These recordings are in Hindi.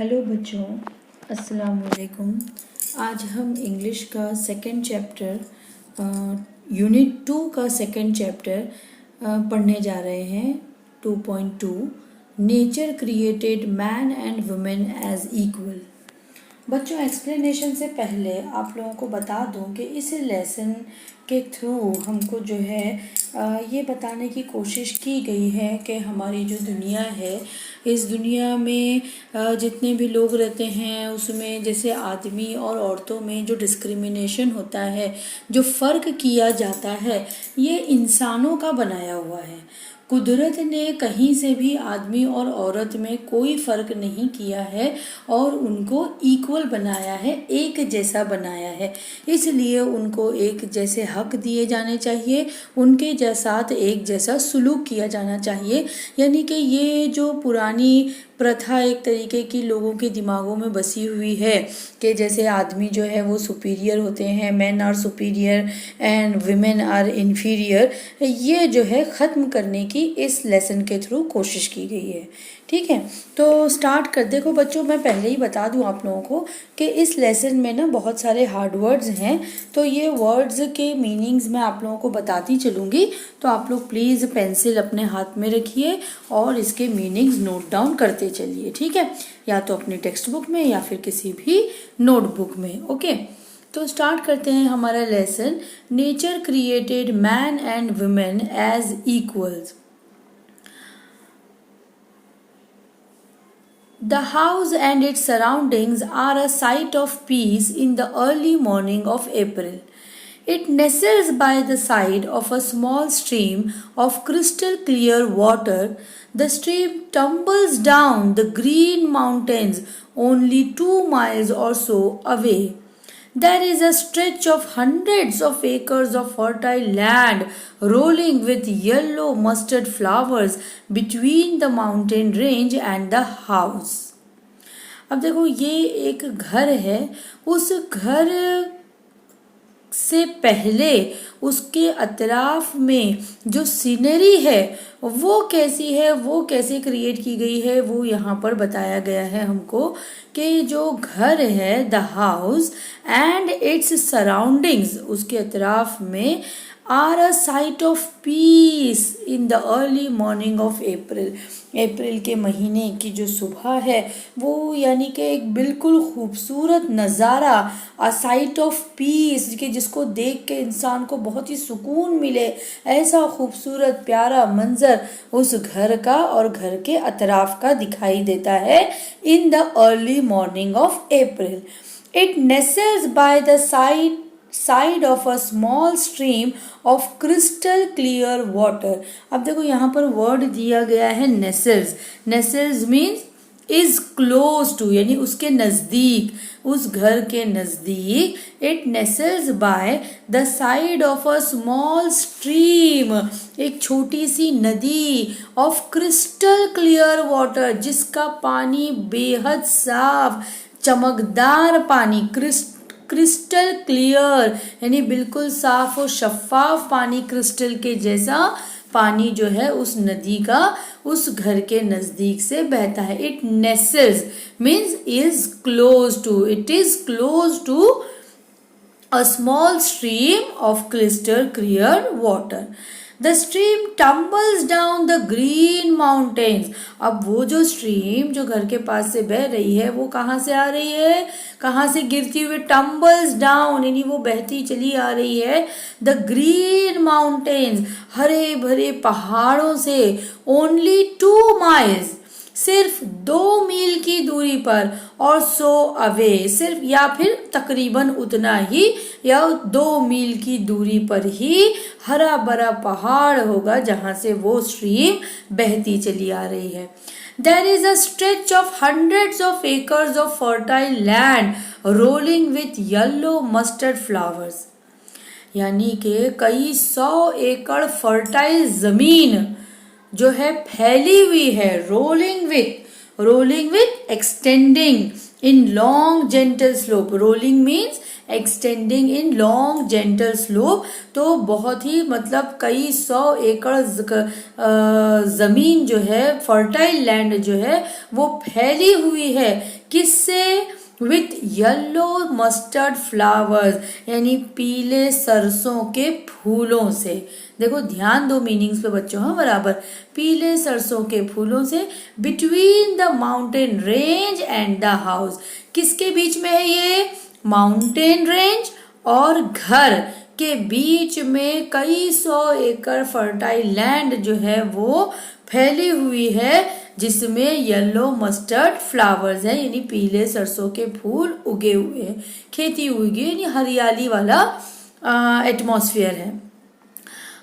हेलो बच्चों, अस्सलाम वालेकुम। आज हम इंग्लिश का सेकंड चैप्टर यूनिट 2 का सेकंड चैप्टर पढ़ने जा रहे हैं। 2.2 nature created man and women as equal. बच्चों, एक्सप्लेनेशन से पहले आप लोगों को बता दूं कि इस लेसन के थ्रू हमको जो है ये बताने की कोशिश की गई है कि हमारी जो दुनिया है, इस दुनिया में जितने भी लोग रहते हैं उसमें जैसे आदमी और औरतों में जो डिस्क्रिमिनेशन होता है, जो फ़र्क किया जाता है, ये इंसानों का बनाया हुआ है। कुदरत ने कहीं से भी आदमी और औरत में कोई फ़र्क नहीं किया है और उनको इक्वल बनाया है, एक जैसा बनाया है। इसलिए उनको एक जैसे हक दिए जाने चाहिए, उनके साथ एक जैसा सुलूक किया जाना चाहिए। यानी कि ये जो पुरानी प्रथा एक तरीके की लोगों के दिमागों में बसी हुई है कि जैसे आदमी जो है वो सुपीरियर होते हैं, men are superior and women are inferior, ये जो है ख़त्म करने की इस लेसन के थ्रू कोशिश की गई है। ठीक है, तो स्टार्ट कर। देखो बच्चों, मैं पहले ही बता दूं आप लोगों को कि इस लेसन में ना बहुत सारे हार्ड वर्ड्स हैं, तो ये वर्ड्स के मीनिंग्स मैं आप लोगों को बताती चलूँगी। तो आप लोग प्लीज़ पेंसिल अपने हाथ में रखिए और इसके मीनिंग्स नोट डाउन करते चलिए। ठीक है, या तो अपनी टेक्स्ट बुक में या फिर किसी भी नोटबुक में। ओके, तो स्टार्ट करते हैं हमारा lesson. Nature created man and women as equals. The house and its surroundings are a sight of peace in the early morning of April. It nestles by the side of a small stream of crystal clear water. The stream tumbles down the green mountains only 2 miles or so away. There is a stretch of hundreds of acres of fertile land rolling with yellow mustard flowers between the mountain range and the house. अब देखो, ये एक घर है। उस घर से पहले उसके अतराफ में जो सीनरी है वो कैसी है, वो कैसे क्रिएट की गई है, वो यहाँ पर बताया गया है हमको कि जो घर है, the house and its surroundings, उसके अतराफ में are a sight of peace in the early morning of April. अप्रैल के महीने की जो सुबह है वो यानी कि एक बिल्कुल खूबसूरत नज़ारा, अ साइट ऑफ पीस, कि जिसको देख के इंसान को बहुत ही सुकून मिले, ऐसा खूबसूरत प्यारा मंजर उस घर का और घर के अतराफ का दिखाई देता है in the early morning of April. It nostrils by the side of a small stream of crystal clear water। अब देखो यहाँ पर वर्ड दिया गया है nestles. Nestles means is close to, यानी उसके नज़दीक, उस घर के नज़दीक। It nestles by the side of a small stream, एक छोटी सी नदी, ऑफ क्रिस्टल क्लियर वाटर, जिसका पानी बेहद साफ चमकदार पानी, क्रिस्टल क्लियर यानी बिल्कुल साफ और शफाफ पानी, क्रिस्टल के जैसा पानी जो है उस नदी का उस घर के नज़दीक से बहता है। It nestles means is close to, it is close to a small stream of crystal clear water. The stream tumbles down the green mountains। अब वो जो स्ट्रीम जो घर के पास से बह रही है वो कहाँ से आ रही है, कहाँ से गिरती हुई, tumbles down यानी वो बहती चली आ रही है the green mountains, हरे भरे पहाड़ों से, only 2 miles, सिर्फ 2 मील की दूरी पर, और सो अवे, सिर्फ या फिर तकरीबन उतना ही, या 2 मील की दूरी पर ही हरा भरा पहाड़ होगा जहां से वो स्ट्रीम बहती चली आ रही है। There is a stretch of hundreds of acres of fertile land rolling with yellow mustard flowers। यानी कि कई 100 एकड़ फर्टाइल जमीन जो है फैली हुई है, rolling with extending in long gentle slope. Rolling means extending in long gentle slope. तो बहुत ही मतलब कई 100 एकड़ जमीन जो है, फर्टाइल लैंड जो है वो फैली हुई है। किससे? विथ येलो मस्टर्ड फ्लावर्स, यानी पीले सरसों के फूलों से। देखो ध्यान दो मीनिंग्स पे बच्चों, हाँ बराबर। पीले सरसों के फूलों से, between the mountain range and the house. किसके बीच में है ये? माउंटेन रेंज और घर के बीच में कई 100 एकड़ फर्टाइल लैंड जो है वो फैली हुई है, जिसमें येलो मस्टर्ड फ्लावर्स है, यानी पीले सरसों के फूल उगे हुए हैं। खेती उगी, यानी हरियाली वाला एटमॉस्फेयर है।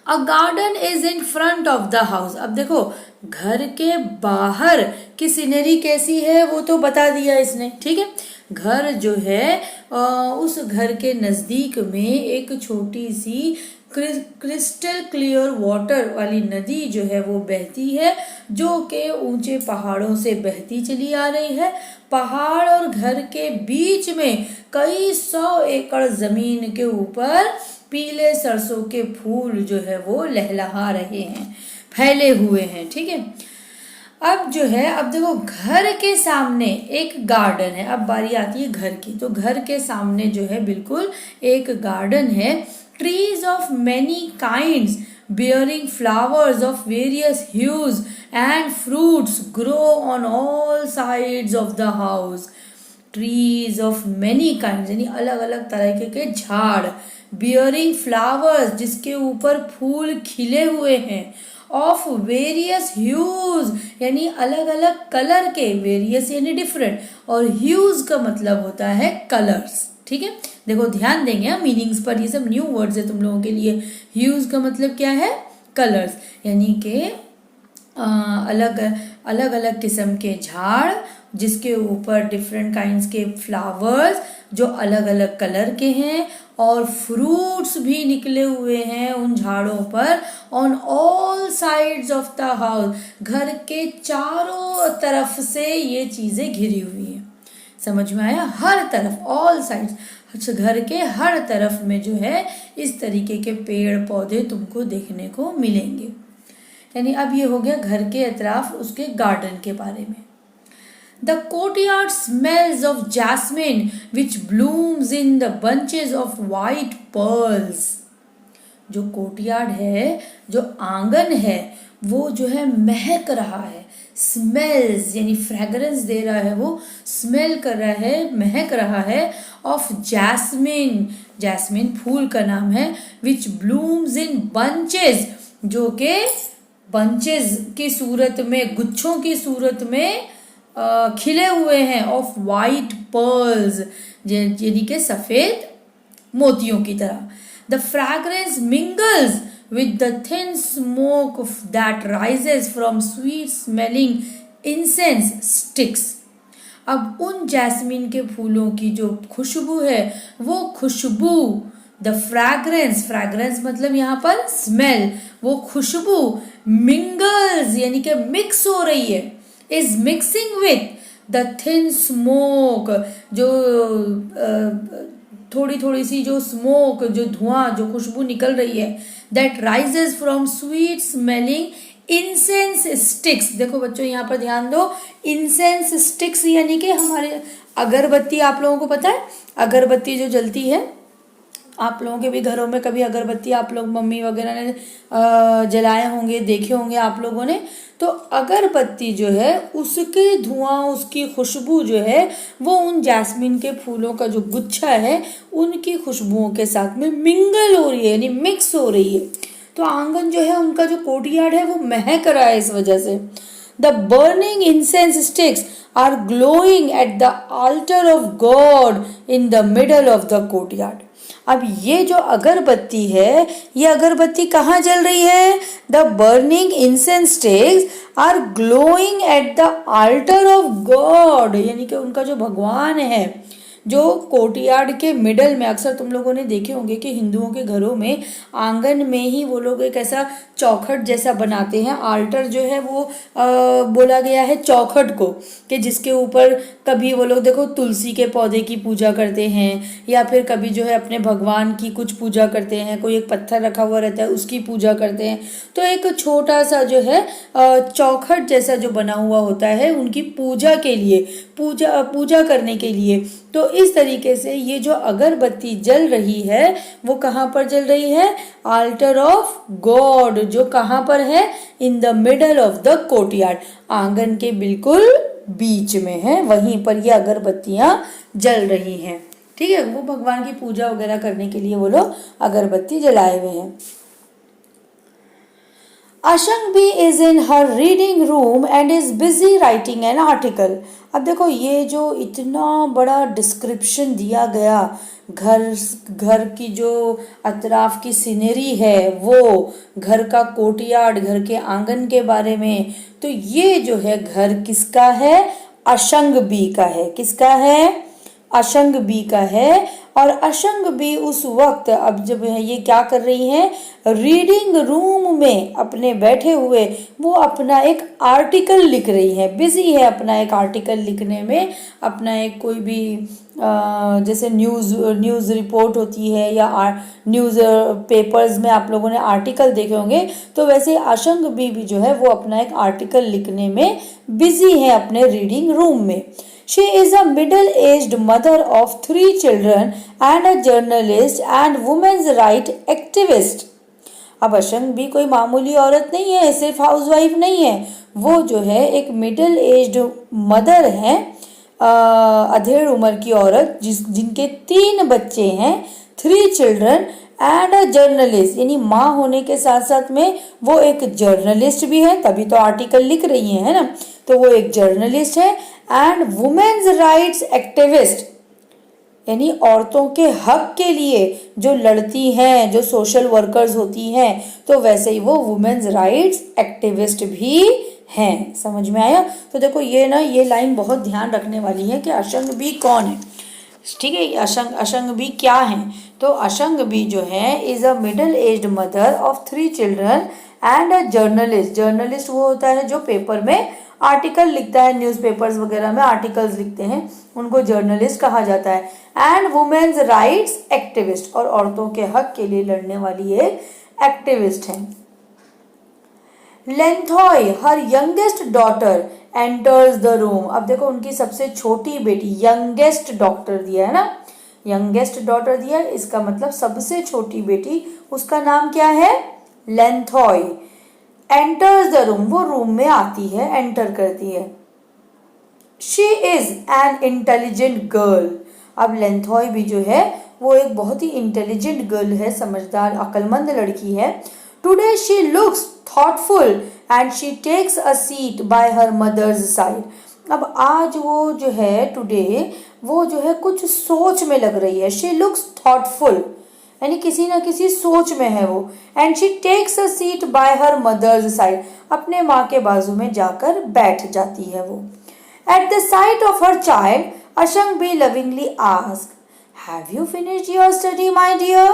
A garden is in front of the house. अब देखो घर के बाहर की सीनरी कैसी है वो तो बता दिया इसने, ठीक है। घर जो है उस घर के नजदीक में एक छोटी सी क्रिस्टल क्लियर वाटर वाली नदी जो है वो बहती है, जो कि ऊंचे पहाड़ों से बहती चली आ रही है। पहाड़ और घर के बीच में कई 100 एकड़ जमीन के ऊपर पीले सरसों के फूल जो है वो लहलहा रहे हैं, फैले हुए हैं, ठीक है। अब जो है, अब देखो घर के सामने एक गार्डन है। अब बारी आती है घर की। तो घर के सामने जो है बिल्कुल एक गार्डन है। Trees of many kinds bearing flowers of various hues and fruits grow on all sides of the house. Trees of many kinds, यानी अलग अलग तरह के झाड़, bearing flowers, जिसके ऊपर फूल खिले हुए हैं, of various hues, यानी अलग अलग कलर के, various यानी different, और hues का मतलब होता है कलर्स, ठीक है। देखो ध्यान देंगे हम मीनिंग्स पर, ये सब न्यू वर्ड्स है तुम लोगों के लिए। ह्यूज का मतलब क्या है? कलर्स, यानी कि अलग अलग अलग किस्म के झाड़ जिसके ऊपर डिफरेंट काइंड्स के फ्लावर्स जो अलग अलग कलर के हैं, और फ्रूट्स भी निकले हुए हैं उन झाड़ों पर। On all sides of the house, घर के चारों तरफ से ये चीजें घिरी हुई हैं। समझ में आया? हर तरफ, ऑल साइड्स, अच्छा घर के हर तरफ में जो है इस तरीके के पेड़ पौधे तुमको देखने को मिलेंगे। यानी अब ये हो गया घर के अतराफ उसके गार्डन के बारे में। The courtyard smells of jasmine which blooms in the bunches of white pearls. जो कोर्टयार्ड है, जो आंगन है, वो जो है महक रहा है। स्मेल्स यानी फ्रेगरेंस दे रहा है, वो स्मेल कर रहा है, महक रहा है। ऑफ जैस्मिन, जैस्मिन फूल का नाम है। विच ब्लूम्स इन बंचेस, जो के बंचेस की सूरत में, गुच्छों की सूरत में खिले हुए हैं। ऑफ वाइट पर्ल्स, यानी के सफेद मोतियों की तरह। The fragrance mingles with the thin smoke that rises from sweet smelling incense sticks. अब उन जैस्मिन के फूलों की जो खुशबू है, वो खुशबू, द फ्रैग्रेंस, फ्रैग्रेंस मतलब यहाँ पर स्मेल, वो खुशबू मिंगल्स यानी कि मिक्स हो रही है, is mixing with the thin smoke, जो थोड़ी थोड़ी सी जो स्मोक, जो धुआं, जो खुशबू निकल रही है, that rises from sweet smelling incense sticks. देखो बच्चों यहाँ पर ध्यान दो, इंसेंस स्टिक्स यानी कि हमारे अगरबत्ती, आप लोगों को पता है अगरबत्ती जो जलती है, आप लोगों के भी घरों में कभी अगरबत्ती आप लोग मम्मी वगैरह ने जलाए होंगे, देखे होंगे आप लोगों ने। तो अगरबत्ती जो है उसके धुआं, उसकी खुशबू जो है वो उन जैस्मिन के फूलों का जो गुच्छा है उनकी खुशबुओं के साथ में मिंगल हो रही है, यानी मिक्स हो रही है। तो आंगन जो है उनका जो कोर्टयार्ड है वो महक रहा है इस वजह से। The burning incense sticks are glowing at the altar of God in the middle of the courtyard. अब ये जो अगरबत्ती है, ये अगरबत्ती कहाँ जल रही है? The burning incense sticks are glowing at the altar of God, यानी कि उनका जो भगवान है, जो कोर्टयार्ड के मिडल में, अक्सर तुम लोगों ने देखे होंगे कि हिंदुओं के घरों में आंगन में ही वो लोग एक ऐसा चौखट जैसा बनाते हैं। आल्टर जो है वो बोला गया है चौखट को, कि जिसके ऊपर कभी वो लोग देखो तुलसी के पौधे की पूजा करते हैं, या फिर कभी जो है अपने भगवान की कुछ पूजा करते हैं, कोई एक पत्थर रखा हुआ रहता है उसकी पूजा करते हैं। तो एक छोटा सा जो है चौखट जैसा जो बना हुआ होता है उनकी पूजा के लिए, पूजा करने के लिए। तो इस तरीके से ये जो अगरबत्ती जल रही है वो कहाँ पर जल रही है? आल्टर ऑफ गॉड, जो कहाँ पर है? In the middle of the courtyard, आंगन के बिल्कुल बीच में है, वहीं पर ये अगरबत्तियां जल रही हैं। ठीक है, वो भगवान की पूजा वगैरह करने के लिए वो लोग अगरबत्ती जलाए हुए हैं। Ashangbi is in her reading room and is busy writing an article. अब देखो ये जो इतना बड़ा डिस्क्रिप्शन दिया गया घर की जो अतराफ की सीनरी है, वो घर का कोर्टयार्ड, घर के आंगन के बारे में, तो ये जो है घर किसका है? अशंगबी का है। किसका है? अशंगबी का है। और अशंगबी उस वक्त अब जब ये क्या कर रही हैं? रीडिंग रूम में अपने बैठे हुए वो अपना एक आर्टिकल लिख रही है, बिजी है अपना एक आर्टिकल लिखने में, अपना एक कोई भी जैसे न्यूज़ रिपोर्ट होती है या न्यूज़ पेपर्स में आप लोगों ने आर्टिकल देखे होंगे, तो वैसे अशंगबी भी जो है वो अपना एक आर्टिकल लिखने में बिजी है अपने रीडिंग रूम में। She is a middle-aged mother of 3 children and a journalist and women's right activist. अब अशंगबी कोई मामूली औरत नहीं है, सिर्फ हाउसवाइफ नहीं है, वो जो है एक मिडिल एज्ड मदर है, अधेड़ उम्र की औरत, जिनके 3 बच्चे हैं, 3 चिल्ड्रन एंड अ जर्नलिस्ट, यानी माँ होने के साथ साथ में वो एक जर्नलिस्ट भी है, तभी तो आर्टिकल लिख रही है ना, तो वो एक जर्नलिस्ट है। एंड वुमेन्स राइट्स एक्टिविस्ट, यानी औरतों के हक के लिए जो लड़ती हैं, जो सोशल वर्कर्स होती हैं, तो वैसे ही वो वुमेन्स राइट्स एक्टिविस्ट भी हैं। समझ में आया? तो देखो ये लाइन बहुत ध्यान रखने वाली है कि अशंगबी कौन है। ठीक है, अशंगबी क्या है? तो अशंगबी जो है is a middle aged mother of 3 children and a journalist. Journalist वो होता है जो पेपर में आर्टिकल लिखता है, न्यूज़पेपर्स वगैरह में आर्टिकल्स लिखते हैं, उनको जर्नलिस्ट कहा जाता है। एंड वुमेन्स राइट्स एक्टिविस्ट, और औरतों के हक के लिए लड़ने वाली एक एक्टिविस्ट है। Lenthoi, her youngest daughter, enters the room. अब देखो उनकी सबसे छोटी बेटी, यंगेस्ट डॉटर दिया है ना, यंगेस्ट डॉटर दिया, इसका मतलब सबसे छोटी बेटी, उसका नाम क्या है? लेंथॉय। एंटर्स द रूम, वो रूम में आती है, एंटर करती है। She is an intelligent girl. अब लेंथॉय भी जो है वो एक बहुत ही इंटेलिजेंट गर्ल है, समझदार अक्लमंद लड़की है। Today she looks thoughtful and she takes a seat by her mother's side. अब आज वो जो है टुडे, वो जो है कुछ सोच में लग रही है। शी लुक्स थॉटफुल, यानी किसी ना किसी सोच में है वो। And she takes a seat by her mother's side, अपने माँ के बाजू में जाकर बैठ जाती है वो। At the sight of her child, Ashangbi lovingly ask, have you finished your study my dear?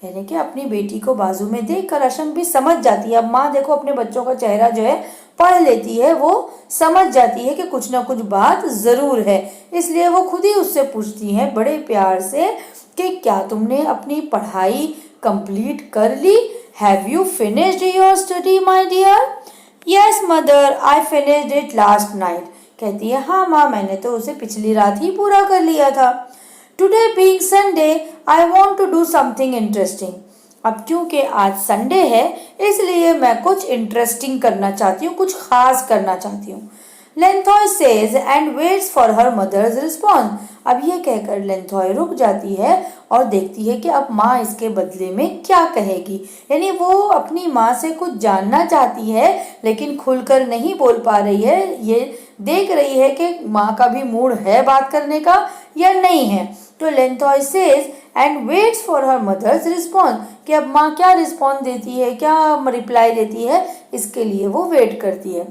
यानी कि अपनी बेटी को बाजू में देखकर अशंगबी समझ जाती है। अब माँ देखो अपने बच्चों का चेहरा जो है पढ़ लेती है, वो समझ जाती है कि कुछ ना कुछ बात जरूर है, इसलिए वो खुद ही उससे पूछती है बड़े प्यार से कि क्या तुमने अपनी पढ़ाई कंप्लीट कर ली? Have you finished your study my dear? Yes mother, I finished it last night. कहती है हाँ माँ, मैंने तो उसे पिछली रात ही पूरा कर लिया था। Today being Sunday, I want to do something interesting. अब क्योंकि आज संडे है, इसलिए मैं कुछ इंटरेस्टिंग करना चाहती हूँ, कुछ खास करना चाहती हूँ। Lenthoi says and waits for her mother's response. अब ये कहकर लेंथॉय रुक जाती है और देखती है कि अब माँ इसके बदले में क्या कहेगी। यानी वो अपनी माँ से कुछ जानना चाहती है, लेकिन खुलकर नहीं बोल पा रही है, ये देख रही है कि माँ का भी मूड है बात करने का या नहीं है। तो Lenthoi says and waits for her mother's response, कि अब माँ क्या रिस्पॉन्स देती है, क्या रिप्लाई देती है, इसके लिए वो वेट करती है।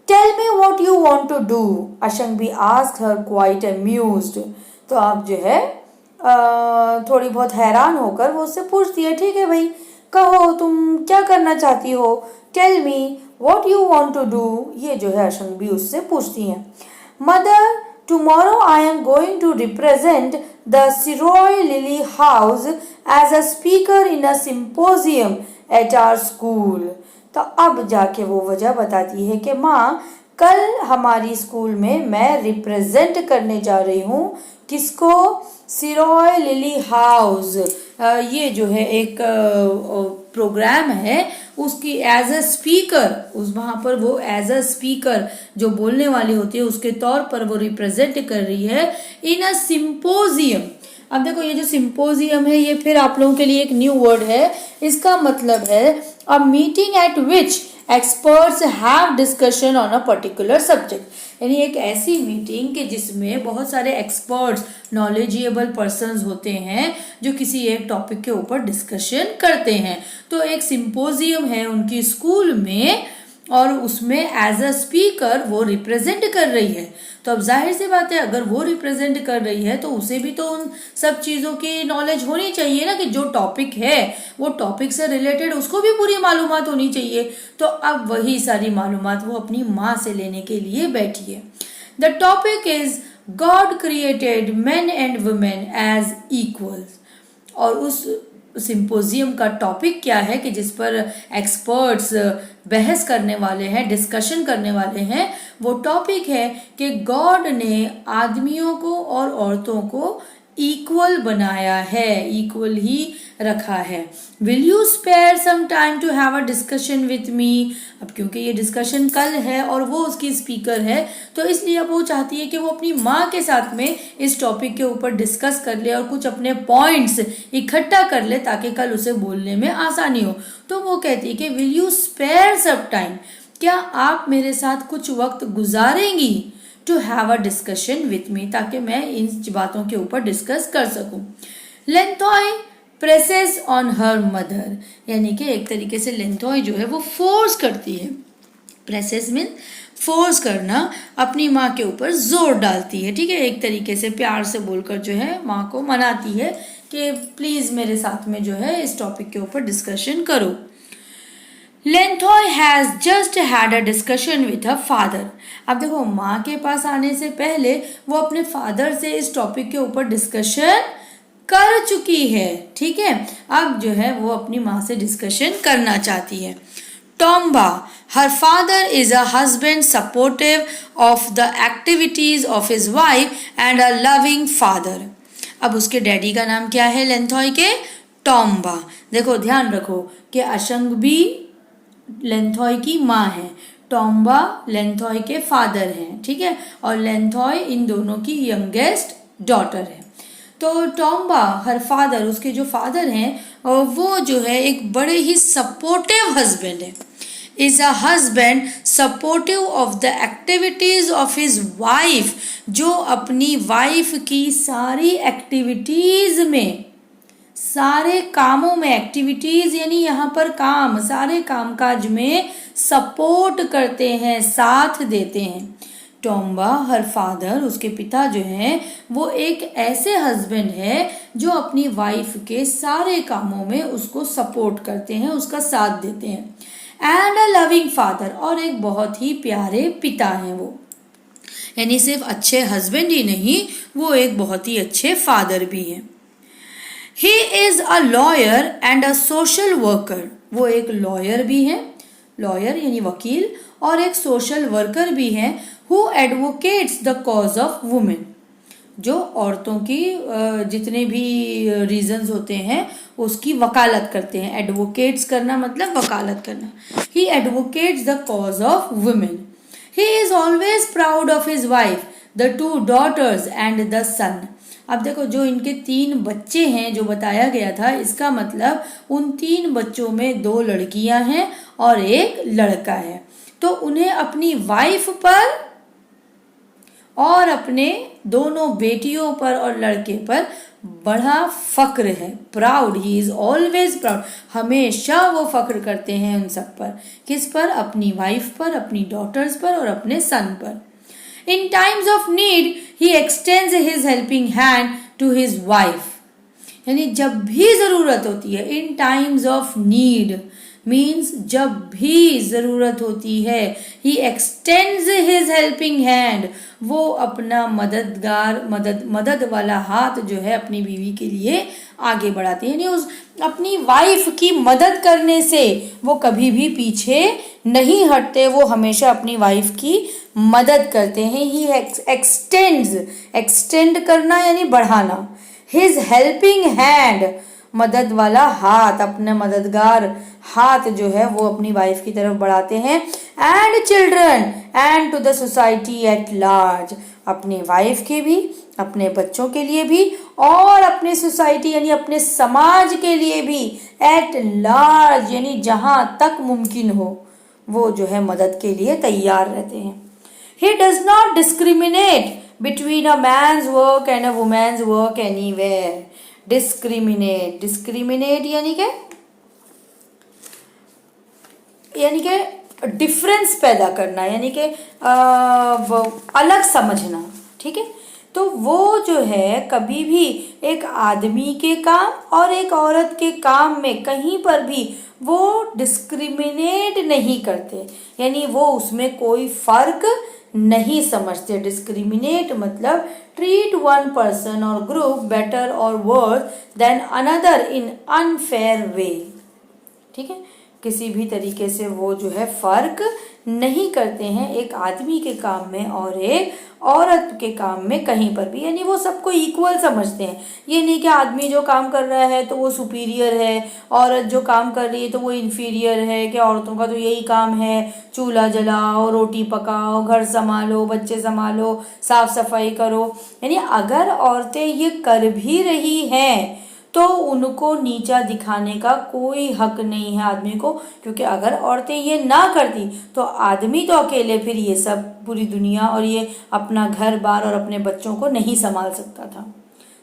Tell me what you want to do, Ashangbi asked her quite amused. तो आप जो है थोड़ी बहुत हैरान होकर वो उससे पूछती है, ठीक है भाई, कहो तुम क्या करना चाहती हो, tell me what you want to do, ये जो है अशंभी उससे पूछती हैं। Mother, tomorrow I am going to represent the Siroy Lily House as a speaker in a symposium at our school। तो अब जाके वो वजह बताती है कि माँ, कल हमारी स्कूल में मैं रिप्रेजेंट करने जा रही हूँ किसको, सिरोय लिली हाउस। ये जो है एक प्रोग्राम है, उसकी एज अ स्पीकर, उस वहाँ पर वो एज अ स्पीकर जो बोलने वाली होती है उसके तौर पर वो रिप्रेजेंट कर रही है इन अ सिंपोजियम। अब देखो ये जो सिंपोजियम है ये फिर आप लोगों के लिए एक न्यू वर्ड है। इसका मतलब है a meeting at which experts have discussion on a particular subject, यानी एक ऐसी मीटिंग कि जिसमें बहुत सारे एक्सपर्ट्स, नॉलेजेबल पर्सन्स होते हैं जो किसी एक टॉपिक के ऊपर डिस्कशन करते हैं। तो एक सिंपोजियम है उनकी स्कूल में और उसमें एज अ स्पीकर वो रिप्रेजेंट कर रही है। तो अब जाहिर सी बात है, अगर वो रिप्रेजेंट कर रही है तो उसे भी तो उन सब चीज़ों की नॉलेज होनी चाहिए ना, कि जो टॉपिक है वो टॉपिक से रिलेटेड उसको भी पूरी मालूमात होनी चाहिए। तो अब वही सारी मालूमात वो अपनी माँ से लेने के लिए बैठी है। The topic is God created man and women as equals. और उस सिंपोजियम का टॉपिक क्या है कि जिस पर एक्सपर्ट्स बहस करने वाले हैं, डिस्कशन करने वाले हैं, वो टॉपिक है कि गॉड ने आदमियों को और औरतों को इक्वल बनाया है, इक्वल ही रखा है। Will you spare some time to have a discussion with me. अब क्योंकि ये डिस्कशन कल है और वो उसकी स्पीकर है, तो इसलिए अब वो चाहती है कि वो अपनी माँ के साथ में इस टॉपिक के ऊपर डिस्कस कर ले और कुछ अपने पॉइंट्स इकट्ठा कर ले ताकि कल उसे बोलने में आसानी हो। तो वो कहती है कि will you spare some time, क्या आप मेरे साथ कुछ वक्त गुजारेंगी, to have a discussion with me, ताकि मैं इन बातों के ऊपर डिस्कस कर सकूं। Lenthoi presses on her mother, यानी कि एक तरीके से लेंथॉय जो है वो फोर्स करती है, प्रेसेस मीन फोर्स करना, अपनी माँ के ऊपर जोर डालती है, ठीक है, एक तरीके से प्यार से बोलकर जो है माँ को मनाती है कि प्लीज मेरे साथ में जो है इस टॉपिक के ऊपर डिस्कशन करो। Lenthoi has just had a discussion with her father. अब देखो माँ के पास आने से पहले वो अपने फादर से इस टॉपिक के ऊपर डिस्कशन कर चुकी है, ठीक है। अब जो है वो अपनी माँ से डिस्कशन करना चाहती है। Tomba, her father is a husband supportive of the activities of his wife and a loving father. अब उसके डैडी का नाम क्या है लेंथॉय के, टॉम्बा। देखो ध्यान रखो कि अशंभी लेंथॉय की माँ है, टॉम्बा लेंथॉय के फादर हैं, ठीक है, और लेंथॉय इन दोनों की यंगेस्ट डॉटर है। तो टॉम्बा हर फादर, उसके जो फादर हैं, और वो जो है एक बड़े ही सपोर्टिव हस्बैंड है, is a husband supportive of the activities of his wife, जो अपनी वाइफ की सारी एक्टिविटीज में, सारे कामों में, एक्टिविटीज यानी यहाँ पर काम, सारे कामकाज में सपोर्ट करते हैं, साथ देते हैं। टॉम्बा हर फादर, उसके पिता जो हैं वो एक ऐसे हस्बैंड है जो अपनी वाइफ के सारे कामों में उसको सपोर्ट करते हैं, उसका साथ देते हैं। एंड अ लविंग फादर, और एक बहुत ही प्यारे पिता हैं वो, यानी सिर्फ अच्छे हस्बैंड ही नहीं, वो एक बहुत ही अच्छे फादर भी हैं। He is a lawyer and a social worker, वो एक लॉयर भी हैं, लॉयर यानी वकील, और एक सोशल वर्कर भी हैं। Who advocates the cause of women, जो औरतों की जितने भी रीजंस होते हैं उसकी वकालत करते हैं। एडवोकेट्स करना मतलब वकालत करना। He advocates the cause of women. He is always proud of his wife, the 2 daughters and the son. अब देखो जो इनके 3 बच्चे हैं जो बताया गया था, इसका मतलब उन 3 बच्चों में 2 लड़कियां हैं और 1 लड़का है। तो उन्हें अपनी वाइफ पर और अपने दोनों बेटियों पर और लड़के पर बड़ा फक्र है। Proud, he is always proud, हमेशा वो फक्र करते हैं उन सब पर। किस पर? अपनी वाइफ पर, अपनी डॉटर्स पर और अपने सन पर। In times of need, he extends his helping hand to his wife. यानी जब भी ज़रूरत होती है, in times of need means जब भी ज़रूरत होती है, he extends his helping hand, वो अपना मदद वाला हाथ जो है अपनी बीवी के लिए आगे बढ़ाते हैं। यानी उस अपनी वाइफ की मदद करने से वो कभी भी पीछे नहीं हटते, वो हमेशा अपनी वाइफ की मदद करते हैं। ही एक्सटेंड्स, एक्सटेंड करना यानी बढ़ाना, हिज हेल्पिंग हैंड, मदद वाला हाथ, अपना मददगार हाथ जो है वो अपनी वाइफ की तरफ बढ़ाते हैं। And children and to the society at large, अपनी वाइफ के भी, अपने बच्चों के लिए भी और अपने सोसाइटी यानी अपने समाज के लिए भी, एट लार्ज यानी जहां तक मुमकिन हो वो जो है मदद के लिए तैयार रहते हैं। He does not discriminate between a man's work and a woman's work anywhere. Discriminate, discriminate यानी के डिफरेंस पैदा करना, यानी कि अलग समझना, ठीक है। तो वो जो है कभी भी एक आदमी के काम और एक औरत के काम में कहीं पर भी वो डिस्क्रिमिनेट नहीं करते, यानी वो उसमें कोई फर्क नहीं समझते। डिस्क्रिमिनेट मतलब ट्रीट वन पर्सन और ग्रुप बेटर और worse than another in unfair way, ठीक है। किसी भी तरीके से वो जो है फर्क नहीं करते हैं एक आदमी के काम में और एक औरत के काम में कहीं पर भी, यानी वो सबको इक्वल समझते हैं। ये नहीं कि आदमी जो काम कर रहा है तो वो सुपीरियर है, औरत जो काम कर रही है तो वो इन्फीरियर है, कि औरतों का तो यही काम है चूल्हा जलाओ, रोटी पकाओ, घर संभालो, बच्चे संभालो, साफ सफाई करो। यानी अगर औरतें ये कर भी रही हैं तो उनको नीचा दिखाने का कोई हक नहीं है आदमी को, क्योंकि अगर औरतें ये ना करती तो आदमी तो अकेले फिर ये सब पूरी दुनिया और ये अपना घर बार और अपने बच्चों को नहीं संभाल सकता था।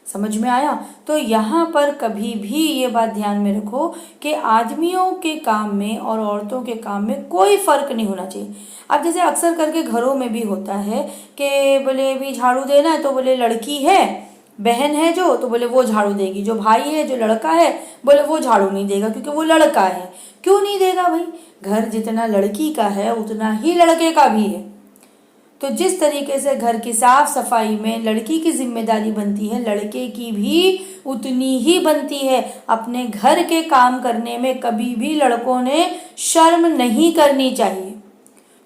समझ में आया? तो यहाँ पर कभी भी ये बात ध्यान में रखो कि आदमियों के काम में और औरतों के काम में कोई फर्क नहीं होना चाहिए। अब जैसे अक्सर करके घरों में भी होता है कि बोले भी झाड़ू देना है तो बोले लड़की है, बहन है जो तो बोले वो झाड़ू देगी, जो भाई है जो लड़का है बोले वो झाड़ू नहीं देगा क्योंकि वो लड़का है। क्यों नहीं देगा भाई? घर जितना लड़की का है उतना ही लड़के का भी है। तो जिस तरीके से घर की साफ सफाई में लड़की की जिम्मेदारी बनती है, लड़के की भी उतनी ही बनती है। अपने घर के काम करने में कभी भी लड़कों ने शर्म नहीं करनी चाहिए,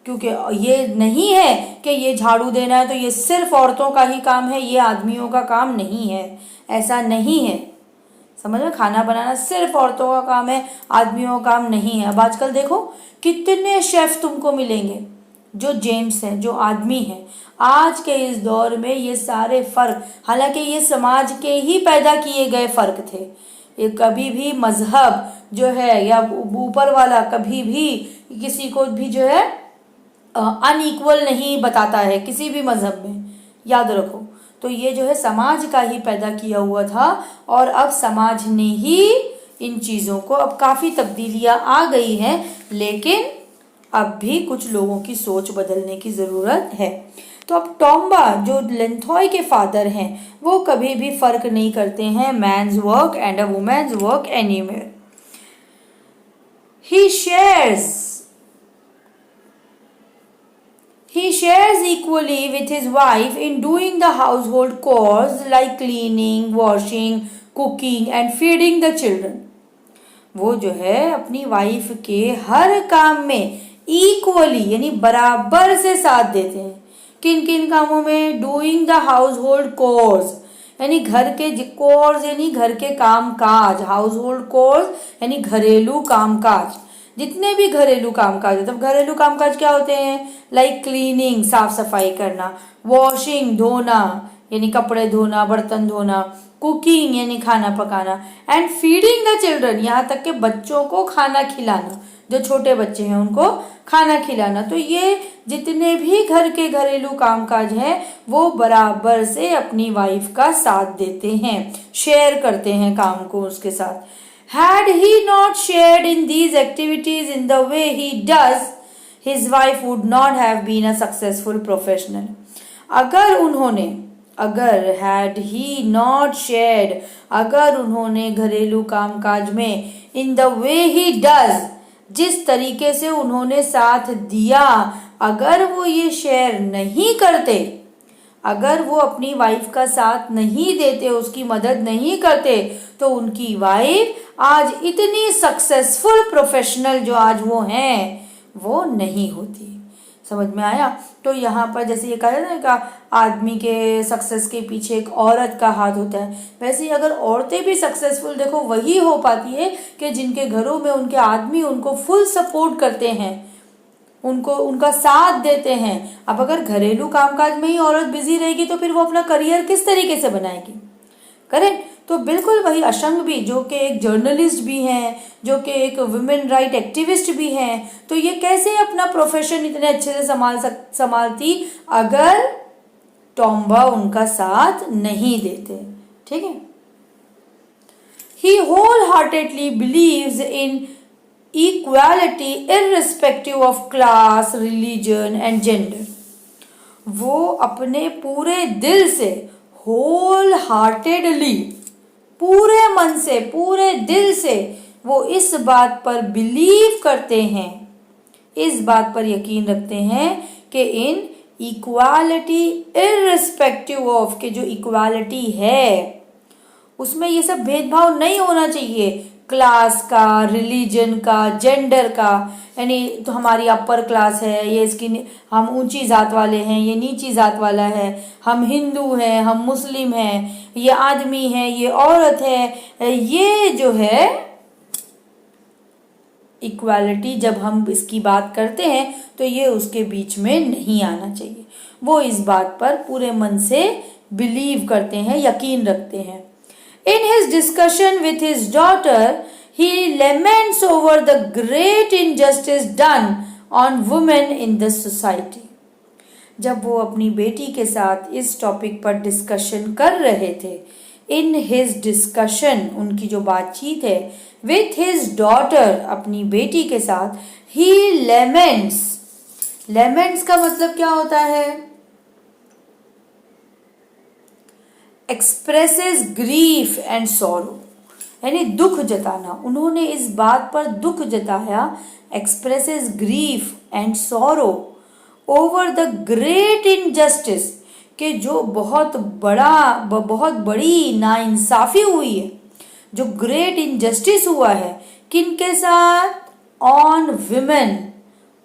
क्योंकि ये नहीं है कि ये झाड़ू देना है तो ये सिर्फ औरतों का ही काम है, ये आदमियों का काम नहीं है। ऐसा नहीं है, समझ में? खाना बनाना सिर्फ औरतों का काम है, आदमियों का काम नहीं है। अब आजकल देखो कितने शेफ तुमको मिलेंगे जो जेंट्स हैं, जो आदमी हैं। आज के इस दौर में ये सारे फर्क, हालांकि ये समाज के ही पैदा किए गए फर्क थे। ये कभी भी मजहब जो है या ऊपर वाला कभी भी किसी को भी जो है अनइक्वल नहीं बताता है किसी भी मजहब में, याद रखो। तो ये जो है समाज का ही पैदा किया हुआ था और अब समाज ने ही इन चीज़ों को, अब काफ़ी तब्दीलियां आ गई हैं, लेकिन अब भी कुछ लोगों की सोच बदलने की ज़रूरत है। तो अब टॉम्बा जो लेंथॉय के फादर हैं वो कभी भी फर्क नहीं करते हैं man's work and a woman's work anywhere. He shares equally with his wife in doing the household chores like cleaning, washing, cooking and feeding the children. वो जो है अपनी वाइफ के हर काम में इक्वली यानी बराबर से साथ देते हैं। किन किन कामों में? Doing the household course यानी घर के कोर्स यानी घर के काम काज, हाउस होल्ड कोर्स यानी घरेलू काम काज, जितने भी घरेलू कामकाज है। तब घरेलू कामकाज क्या होते हैं? लाइक क्लीनिंग साफ सफाई करना, वॉशिंग धोना यानी कपड़े धोना, बर्तन धोना, कुकिंग यानी खाना पकाना, एंड फीडिंग द चिल्ड्रन यहाँ तक के बच्चों को खाना खिलाना। जो छोटे बच्चे हैं उनको खाना खिलाना। तो ये जितने भी घर के घरेलू कामकाज हैं वो बराबर से अपनी वाइफ का साथ देते हैं, शेयर करते हैं काम को उसके साथ। Had he not shared in these activities in the way he does, his wife would not have been a successful professional. अगर had he not shared, अगर उन्होंने घरेलू कामकाज में in the way he does, जिस तरीके से उन्होंने साथ दिया, अगर वो ये शेयर नहीं करते, अगर वो अपनी वाइफ का साथ नहीं देते, उसकी मदद नहीं करते, तो उनकी वाइफ आज इतनी सक्सेसफुल प्रोफेशनल जो आज वो हैं वो नहीं होती। समझ में आया? तो यहाँ पर जैसे ये कहा ना कि आदमी के सक्सेस के पीछे एक औरत का हाथ होता है, वैसे ही अगर औरतें भी सक्सेसफुल देखो वही हो पाती है कि जिनके घरों में उनके आदमी उनको फुल सपोर्ट करते हैं, उनको उनका साथ देते हैं। अब अगर घरेलू कामकाज में ही औरत बिजी रहेगी तो फिर वो अपना करियर किस तरीके से बनाएगी? करेक्ट? तो बिल्कुल वही अशंग भी, जो कि एक जर्नलिस्ट भी हैं, जो कि एक वुमेन राइट एक्टिविस्ट भी हैं, तो ये कैसे अपना प्रोफेशन इतने अच्छे से संभालती अगर टॉम्बा उनका साथ नहीं देते। ठीक है? He wholeheartedly believes in equality irrespective of class, religion and gender. वो अपने पूरे दिल से wholeheartedly, पूरे मन से, पूरे दिल से वो इस बात पर बिलीव करते हैं, इस बात पर यकीन रखते हैं कि इन इक्वालिटी इररिस्पेक्टिव ऑफ, के जो इक्वालिटी है उसमें ये सब भेदभाव नहीं होना चाहिए, क्लास का, रिलीजन का, जेंडर का। यानी तो हमारी अपर क्लास है, ये इसकी हम ऊंची जात वाले हैं, ये नीची जात वाला है, हम हिंदू हैं, हम मुस्लिम हैं, ये आदमी है, ये औरत है, ये जो है इक्वालिटी जब हम इसकी बात करते हैं तो ये उसके बीच में नहीं आना चाहिए। वो इस बात पर पूरे मन से बिलीव करते हैं, यकीन रखते हैं। In his discussion with his daughter, he laments over the great injustice done on women in the society. जब वो अपनी बेटी के साथ इस टॉपिक पर डिस्कशन कर रहे थे, इन हिज डिस्कशन, उनकी जो बातचीत है, विथ हिज डॉटर, अपनी बेटी के साथ, ही लेमेंट्स, लेमेंट्स का मतलब क्या होता है? एक्सप्रेसेस ग्रीफ एंड सॉरो, यानी दुख जताना। उन्होंने इस बात पर दुख जताया, expresses grief and sorrow over the great injustice, कि जो बहुत बड़ी नाइंसाफी हुई है, जो ग्रेट इनजस्टिस हुआ है, किनके साथ? ऑन विमेन,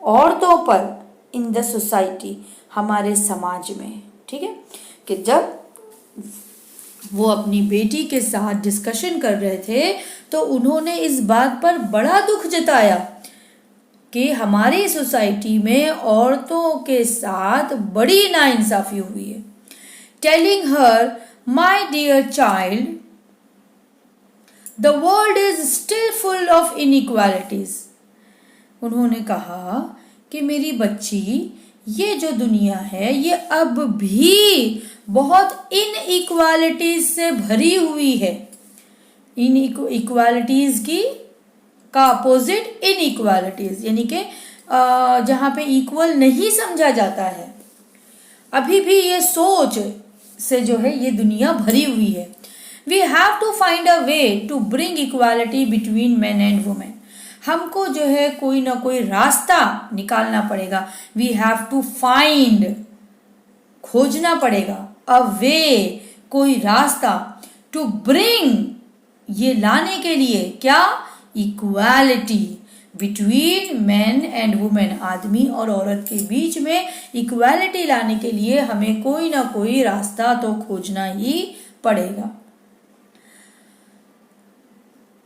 औरतों पर, इन द सोसाइटी, हमारे समाज में। ठीक है? कि जब वो अपनी बेटी के साथ डिस्कशन कर रहे थे तो उन्होंने इस बात पर बड़ा दुख जताया कि हमारी सोसाइटी में औरतों के साथ बड़ी नाइंसाफी हुई है। Telling her, my dear child, the world is still full of inequalities. उन्होंने कहा कि मेरी बच्ची, ये जो दुनिया है ये अब भी बहुत इनइक्वालिटीज से भरी हुई है। इन इक्वालिटीज की का अपोजिट इनइक्वालिटीज, यानी कि जहाँ पे इक्वल नहीं समझा जाता है, अभी भी ये सोच से जो है ये दुनिया भरी हुई है। We have to find a way to bring equality between man and women. हमको जो है कोई ना कोई रास्ता निकालना पड़ेगा। वी हैव टू फाइंड, खोजना पड़ेगा, अ वे, कोई रास्ता, टू ब्रिंग, ये लाने के लिए, क्या? Equality between man and women, आदमी और औरत के बीच में इक्वालिटी लाने के लिए हमें कोई ना कोई रास्ता तो खोजना ही पड़ेगा।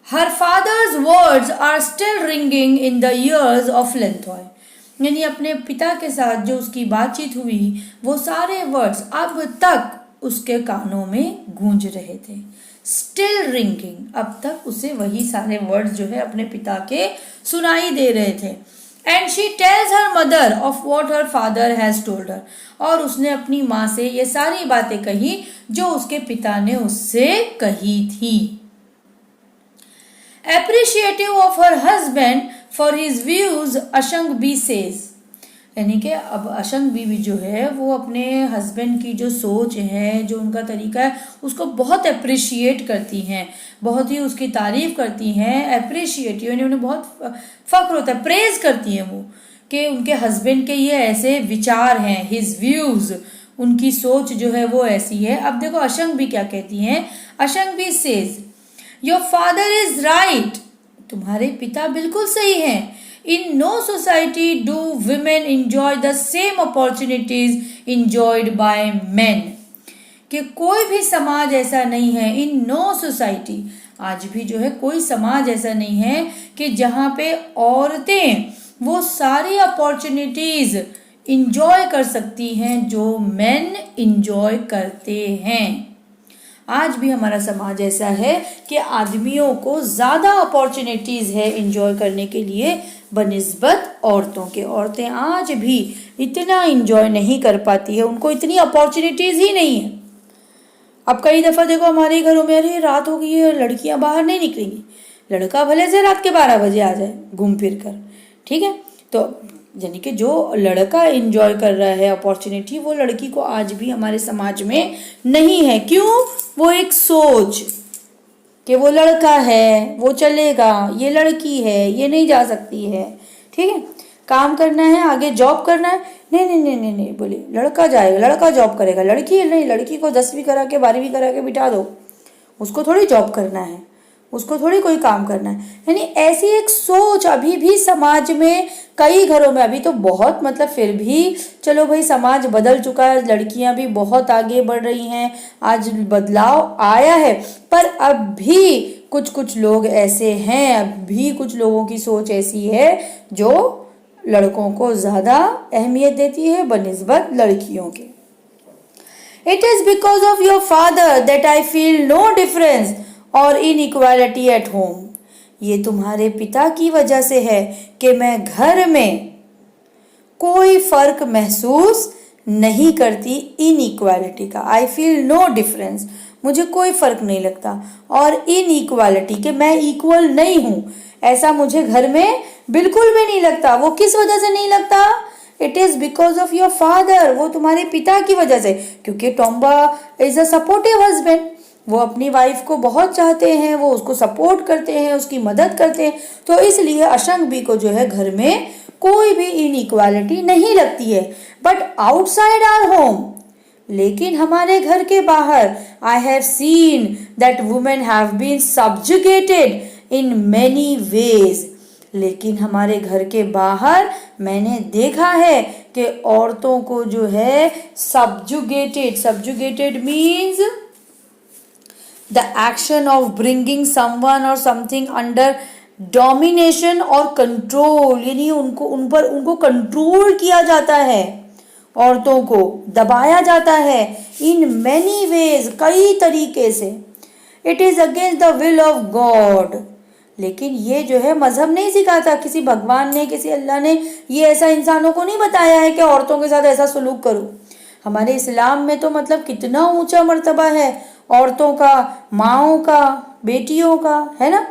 Her father's words are still ringing in the ears of Lenthoi. यानी अपने पिता के साथ जो उसकी बातचीत हुई, वो सारे वर्ड्स अब तक उसके कानों में गूंज रहे थे। Still ringing. अब तक उसे वही सारे वर्ड्स जो है अपने पिता के सुनाई दे रहे थे। And she tells her mother of what her father has told her, और उसने अपनी माँ से ये सारी बातें कही जो उसके पिता ने उससे कही थी। Appreciative of her husband for his views, Ashangbi says, यानी कि अब अशंग बीवी जो है वो अपने हस्बैंड की जो सोच है, जो उनका तरीका है, उसको बहुत अप्रिशिएट करती हैं, बहुत ही उसकी तारीफ करती हैं। अप्रिशिएटिव यानी उन्हें बहुत फक्र होता है, प्रेज करती हैं वो कि उनके हस्बैंड के ये ऐसे विचार हैं, हिज व्यूज, उनकी सोच जो है वो ऐसी है। अब देखो अशंग भी क्या कहती हैं। अशंग भी says, your father is right, तुम्हारे पिता बिल्कुल सही हैं। In no society do women enjoy the same opportunities enjoyed bye main, कि कोई भी समाज ऐसा नहीं है, इन नो सोसाइटी, आज भी जो है कोई समाज ऐसा नहीं है कि जहाँ पे औरतें वो सारी अपॉर्चुनिटीज इंजॉय कर सकती हैं जो मेन इंजॉय करते हैं। आज भी हमारा समाज ऐसा है कि आदमियों को ज़्यादा अपॉर्चुनिटीज़ है इंजॉय करने के लिए बनिस्बत औरतों के। औरतें आज भी इतना इंजॉय नहीं कर पाती है, उनको इतनी अपॉर्चुनिटीज़ ही नहीं है। अब कई दफ़ा देखो हमारे घरों में, अरे रात हो गई है, लड़कियां बाहर नहीं निकलेंगी, लड़का भले से रात के 12 बजे आ जाए घूम फिर कर, ठीक है। तो यानी कि जो लड़का एंजॉय कर रहा है अपॉर्चुनिटी, वो लड़की को आज भी हमारे समाज में नहीं है। क्यों? वो एक सोच कि वो लड़का है, वो चलेगा, ये लड़की है, ये नहीं जा सकती है, ठीक है। काम करना है, आगे जॉब करना है, नहीं नहीं नहीं नहीं नहीं, बोले लड़का जाएगा, लड़का जॉब करेगा, लड़की नहीं, लड़की को 10वीं करा के 12वीं करा के बिठा दो, उसको थोड़ी जॉब करना है, उसको थोड़ी कोई काम करना है। यानी ऐसी एक सोच अभी भी समाज में, कई घरों में अभी तो बहुत, मतलब फिर भी चलो भाई समाज बदल चुका है, लड़कियां भी बहुत आगे बढ़ रही हैं, आज बदलाव आया है, पर अब भी कुछ कुछ लोग ऐसे हैं, अब भी कुछ लोगों की सोच ऐसी है जो लड़कों को ज़्यादा अहमियत देती है बनिस्बत लड़कियों के। It is because of your father that I feel no difference और इनइक्वालिटी एट होम, ये तुम्हारे पिता की वजह से है कि मैं घर में कोई फर्क महसूस नहीं करती इनइक्वालिटी का। आई फील नो डिफरेंस, मुझे कोई फर्क नहीं लगता, और इनइक्वालिटी कि मैं इक्वल नहीं हूँ, ऐसा मुझे घर में बिल्कुल भी नहीं लगता। वो किस वजह से नहीं लगता? It is because of your father, वो तुम्हारे पिता की वजह से, क्योंकि टोम्बा इज अ सपोर्टिव हस्बैंड, वो अपनी वाइफ को बहुत चाहते हैं, वो उसको सपोर्ट करते हैं, उसकी मदद करते हैं, तो इसलिए अशंग बी को जो है घर में कोई भी इनइक्वालिटी नहीं लगती है। बट आउटसाइड आवर होम, लेकिन हमारे घर के बाहर, I have seen that women have been subjugated in many ways, लेकिन हमारे घर के बाहर मैंने देखा है कि औरतों को जो है subjugated, subjugated means the action of bringing someone और समथिंग अंडर डोमिनेशन और कंट्रोल, यानी उनको कंट्रोल किया जाता है, औरतों को दबाया जाता है इन मैनी वेज, कई तरीके से। It is against the will of God, लेकिन ये जो है मजहब नहीं सिखाता, किसी भगवान ने, किसी अल्लाह ने ये ऐसा इंसानों को नहीं बताया है कि औरतों के साथ ऐसा सलूक करो। हमारे इस्लाम में तो मतलब कितना ऊंचा मर्तबा है औरतों का, माओं का, बेटियों का, है ना।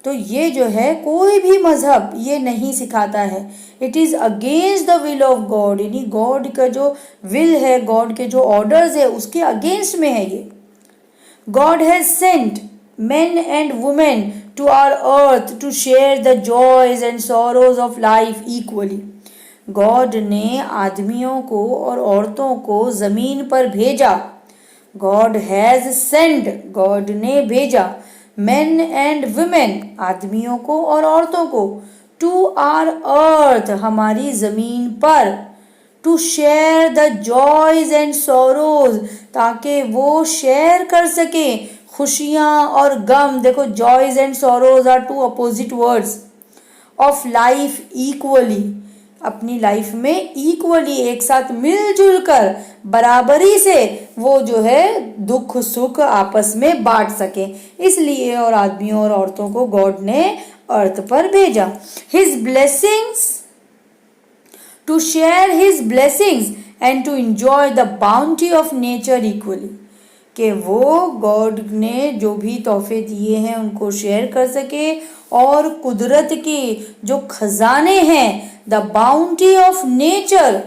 तो ये जो है कोई भी मजहब ये नहीं सिखाता है। It is against the will of God, यानी गॉड का जो विल है, गॉड के जो ऑर्डर्स है उसके अगेंस्ट में है ये। God has sent men and women to our earth to share the joys and sorrows of life equally. God ने आदमियों को और औरतों को जमीन पर भेजा। गॉड हैज सेंड, गॉड ने भेजा, men and women, आदमियों को और औरतों को, to our earth, हमारी जमीन पर, to share the joys and sorrows, ताकि वो शेयर कर सके खुशियाँ और गम। देखो joys and sorrows are two opposite words of life equally. अपनी लाइफ में इक्वली एक साथ मिलजुल कर बराबरी से वो जो है दुख सुख आपस में बांट सके, इसलिए और आदमियों और औरतों को गॉड ने अर्थ पर भेजा। His blessings to share his blessings and to enjoy the bounty of nature equally, कि वो गॉड ने जो भी तोहफे दिए हैं उनको शेयर कर सके और कुदरत के जो खजाने हैं, द बाउंटी ऑफ नेचर,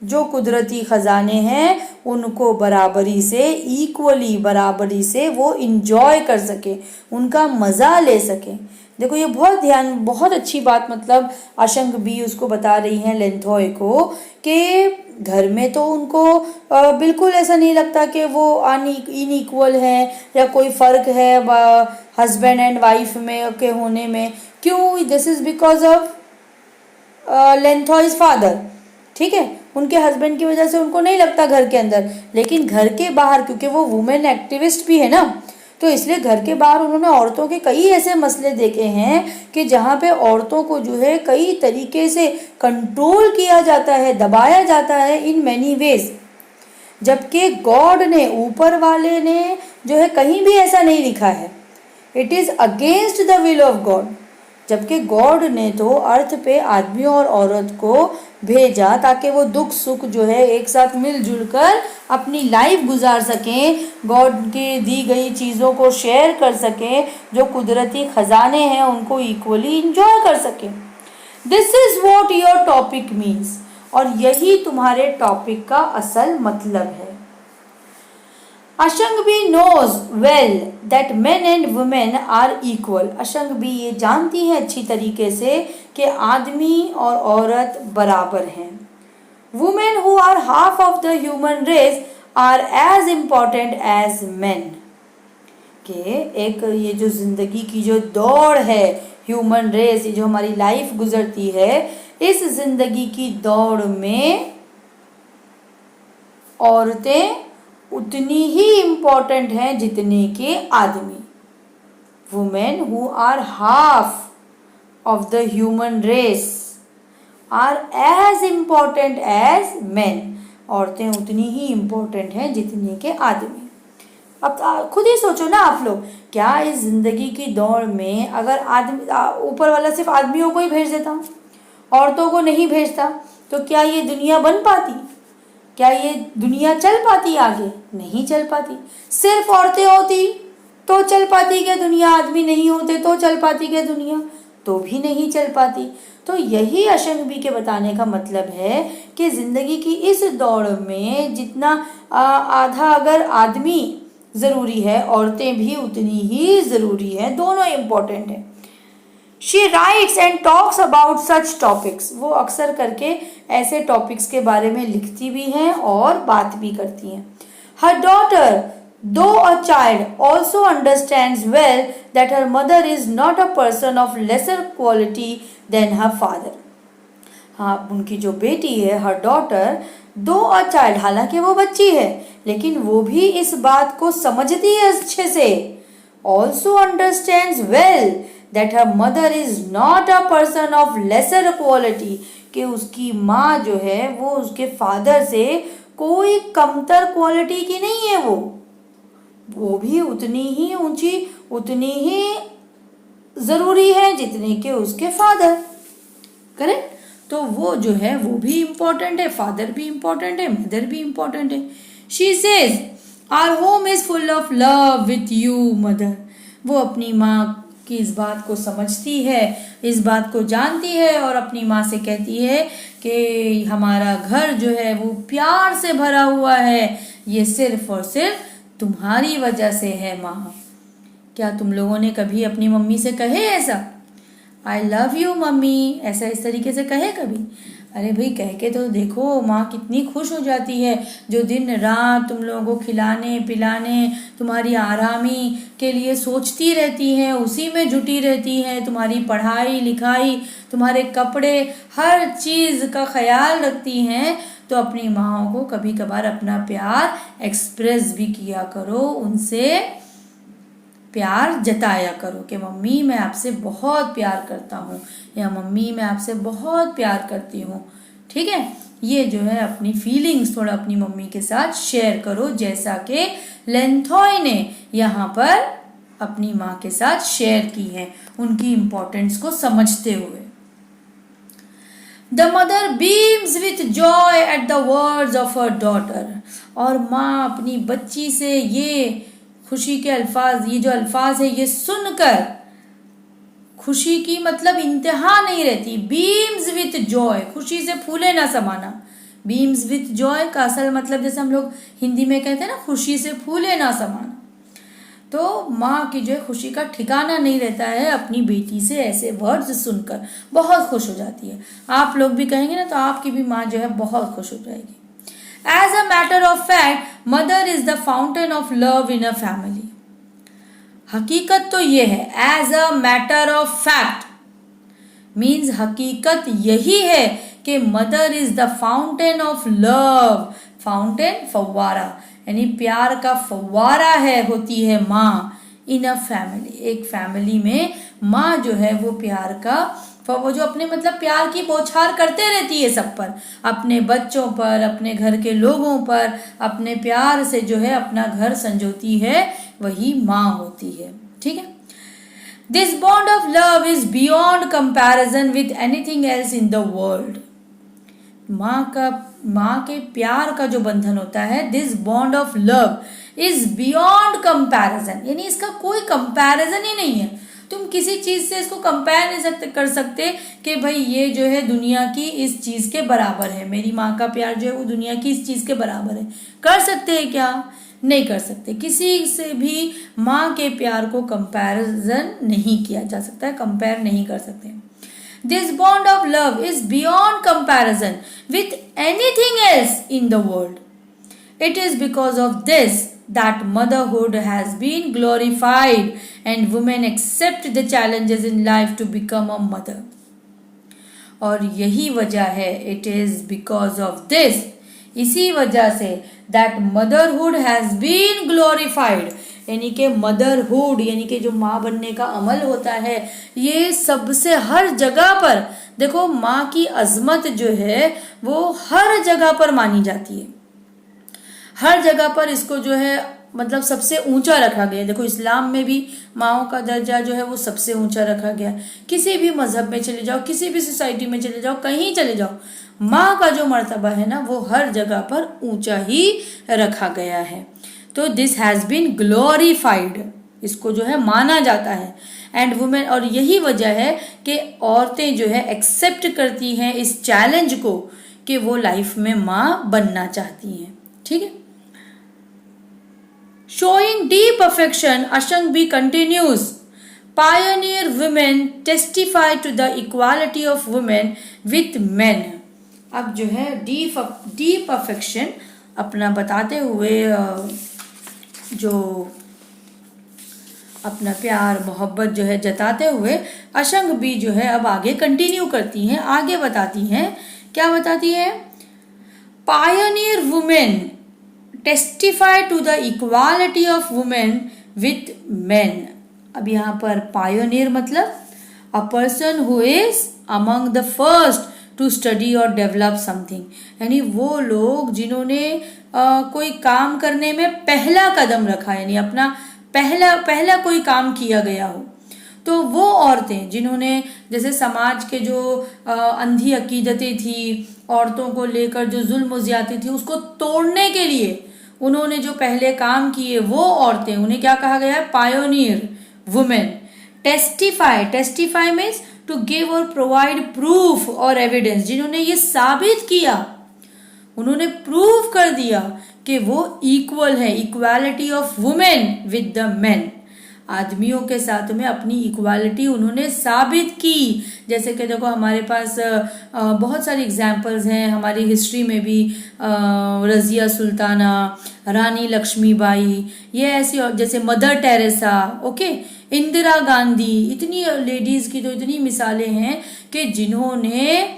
जो कुदरती खजाने हैं उनको बराबरी से इक्वली बराबरी से वो इंजॉय कर सके, उनका मज़ा ले सके। देखो ये बहुत अच्छी बात, मतलब अशंक भी उसको बता रही हैं लेंथोय को कि घर में तो उनको बिल्कुल ऐसा नहीं लगता कि वो इनइक्वल है या कोई फ़र्क है हस्बैंड एंड वाइफ में के होने में। क्यों? This is because of Lenthoi's father, ठीक है, उनके हस्बैंड की वजह से उनको नहीं लगता घर के अंदर, लेकिन घर के बाहर क्योंकि वो वुमेन एक्टिविस्ट भी है ना, तो इसलिए घर के बाहर उन्होंने औरतों के कई ऐसे मसले देखे हैं कि जहाँ पे औरतों को जो है कई तरीके से कंट्रोल किया जाता है, दबाया जाता है इन मैनी वेज, जबकि गॉड ने, ऊपर वाले ने जो है कहीं भी ऐसा नहीं लिखा है, it is against the will of God. जबकि गॉड ने तो अर्थ पे आदमी और औरत को भेजा ताकि वो दुख सुख जो है एक साथ मिलजुल कर अपनी लाइफ गुजार सकें, गॉड की दी गई चीज़ों को शेयर कर सकें, जो कुदरती ख़जाने हैं उनको इक्वली इंजॉय कर सकें। This is what your topic means, और यही तुम्हारे टॉपिक का असल मतलब है। Ashangbi knows well that men and women are equal. Ashangbi ये जानती है अच्छी तरीके से कि आदमी और औरत बराबर हैं। Women who are half of the human race are as important as men, कि एक ये जो जिंदगी की जो दौड़ है, ह्यूमन रेस, ये जो हमारी लाइफ गुजरती है, इस जिंदगी की दौड़ में औरतें उतनी ही इम्पोर्टेंट हैं जितने के आदमी। Women who are half of the human race are as important as men. औरतें उतनी ही इम्पोर्टेंट हैं जितने के आदमी। अब खुद ही सोचो ना आप लोग, क्या इस जिंदगी की दौड़ में अगर आदमी, ऊपर वाला सिर्फ आदमियों को ही भेज देता, औरतों को नहीं भेजता, तो क्या ये दुनिया बन पाती? क्या ये दुनिया चल पाती आगे? नहीं चल पाती। सिर्फ औरतें होती तो चल पाती क्या दुनिया? आदमी नहीं होते तो चल पाती क्या दुनिया? तो भी नहीं चल पाती। तो यही अशंगबी के बताने का मतलब है कि ज़िंदगी की इस दौड़ में जितना आधा अगर आदमी ज़रूरी है, औरतें भी उतनी ही ज़रूरी हैं, दोनों इम्पोर्टेंट हैं। She writes and talks about such topics. वो अक्सर करके ऐसे टॉपिक्स के बारे में लिखती भी हैं और बात भी करती हैं। Her daughter, though a child, also understands well that her mother is not a person of lesser quality than her father. हाँ, उनकी जो बेटी है, her daughter, though a child, हालांकि वो बच्ची है, लेकिन वो भी इस बात को समझती है अच्छे से। Also understands well that her mother is not a person of lesser quality, कि उसकी माँ जो है वो उसके फादर से कोई कमतर क्वालिटी की नहीं है, वो भी उतनी ही ऊंची, उतनी ही ज़रूरी है जितने के उसके फादर। करेक्ट? तो वो जो है वो भी इम्पोर्टेंट है, फादर भी इम्पोर्टेंट है, मदर भी इम्पोर्टेंट है। She says our home is full of love with you mother. वो अपनी माँ कि इस बात को समझती है, इस बात को जानती है और अपनी माँ से कहती है कि हमारा घर जो है वो प्यार से भरा हुआ है, ये सिर्फ और सिर्फ तुम्हारी वजह से है माँ। क्या तुम लोगों ने कभी अपनी मम्मी से कहे ऐसा, आई लव यू मम्मी, ऐसा इस तरीके से कहे कभी? अरे भाई कह के तो देखो, माँ कितनी खुश हो जाती है, जो दिन रात तुम लोगों को खिलाने पिलाने, तुम्हारी आरामी के लिए सोचती रहती हैं, उसी में जुटी रहती हैं, तुम्हारी पढ़ाई लिखाई, तुम्हारे कपड़े, हर चीज़ का ख्याल रखती हैं। तो अपनी माँओं को कभी कभार अपना प्यार एक्सप्रेस भी किया करो, उनसे प्यार जताया करो कि मम्मी मैं आपसे बहुत प्यार करता हूँ या मम्मी मैं आपसे बहुत प्यार करती हूँ। ठीक है, ये जो है अपनी फीलिंग्स थोड़ा अपनी मम्मी के साथ शेयर करो, जैसा कि लेंथॉय ने यहाँ पर अपनी माँ के साथ शेयर की है, उनकी इम्पोर्टेंस को समझते हुए। The mother beams with joy at the words of her daughter। और माँ अपनी बच्ची से ये खुशी के अल्फाज, ये जो अल्फाज है ये सुनकर खुशी की मतलब इंतहा नहीं रहती। बीम्स विथ जॉय, खुशी से फूले ना समाना। बीम्स विथ जॉय का असल मतलब जैसे हम लोग हिंदी में कहते हैं ना, खुशी से फूले ना समाना। तो माँ की जो है खुशी का ठिकाना नहीं रहता है, अपनी बेटी से ऐसे वर्ड्स सुनकर बहुत खुश हो जाती है। आप लोग भी कहेंगे ना तो आपकी भी माँ जो है बहुत खुश हो जाएगी। As a matter of fact mother is the fountain of love in a family. हकीकत तो ये है, as a matter of fact means हकीकत यही है कि mother is the fountain of love. Fountain फव्वारा, यानी प्यार का फव्वारा है, होती है माँ इन अ फैमिली। एक फैमिली में माँ जो है वो प्यार का, वो जो अपने मतलब प्यार की बौछार करते रहती है सब पर, अपने बच्चों पर, अपने घर के लोगों पर, अपने प्यार से जो है अपना घर संजोती है, वही माँ होती है। ठीक है, this bond of love is beyond comparison with anything else in the world. माँ के प्यार का जो बंधन होता है, this bond of love is beyond comparison, यानी इसका कोई कंपैरिजन ही नहीं है। तुम किसी चीज से इसको कंपेयर नहीं कर सकते कि भाई ये जो है दुनिया की इस चीज के बराबर है, मेरी माँ का प्यार जो है वो दुनिया की इस चीज के बराबर है। कर सकते हैं क्या? नहीं कर सकते। किसी से भी माँ के प्यार को कंपैरिजन नहीं किया जा सकता है, कंपेयर नहीं कर सकते। This bond of love is beyond comparison with anything else in the world. It is because of this that motherhood has been glorified and women accept the challenges in life to become a mother. और यही वजह है, it is because of this, इसी वजह से that motherhood has been glorified, यानी कि मदरहुड यानी कि जो माँ बनने का अमल होता है, ये सबसे हर जगह पर देखो माँ की अजमत जो है वो हर जगह पर मानी जाती है। हर जगह पर इसको जो है मतलब सबसे ऊंचा रखा गया है। देखो इस्लाम में भी माँओं का दर्जा जो है वो सबसे ऊंचा रखा गया है। किसी भी मजहब में चले जाओ, किसी भी सोसाइटी में चले जाओ, कहीं चले जाओ, माँ का जो मर्तबा है ना वो हर जगह पर ऊंचा ही रखा गया है। तो दिस हैज बीन ग्लोरीफाइड, इसको जो है माना जाता है। एंड वुमेन, और यही वजह है कि औरतें जो है एक्सेप्ट करती हैं इस चैलेंज को कि वो लाइफ में माँ बनना चाहती हैं। ठीक है, showing deep affection, Ashangbi continues, pioneer women testify to the equality of women with men. अब जो है डीप अफेक्शन अपना बताते हुए जो अपना प्यार मोहब्बत जो है जताते हुए अशंग भी जो है अब आगे कंटिन्यू करती हैं, आगे बताती हैं। क्या बताती है? Pioneer women testify to the equality of women with men. अब यहाँ पर पायोनियर मतलब a person who is among the first to study और डेवलप समथिंग, यानी वो लोग जिन्होंने कोई काम करने में पहला कदम रखा, यानी अपना पहला कोई काम किया गया हो। तो वो औरतें जिन्होंने जैसे समाज के जो अंधी अकीदतें थी, औरतों को लेकर जो जुल्म ज्यादती थी, उसको तोड़ने के लिए उन्होंने जो पहले काम किए, वो औरतें, उन्हें क्या कहा गया है? Pioneer women. Testify means to give और प्रोवाइड प्रूफ और एविडेंस, जिन्होंने ये साबित किया, उन्होंने प्रूव कर दिया कि वो इक्वल है, equality of women with the main, आदमियों के साथ में अपनी इक्वालिटी उन्होंने साबित की। जैसे कि देखो हमारे पास बहुत सारी एग्जाम्पल्स हैं हमारी हिस्ट्री में भी, रजिया सुल्ताना, रानी लक्ष्मीबाई, ये ऐसी, जैसे mother Teresa, okay, Indira Gandhi, इतनी लेडीज की तो इतनी मिसालें हैं कि जिन्होंने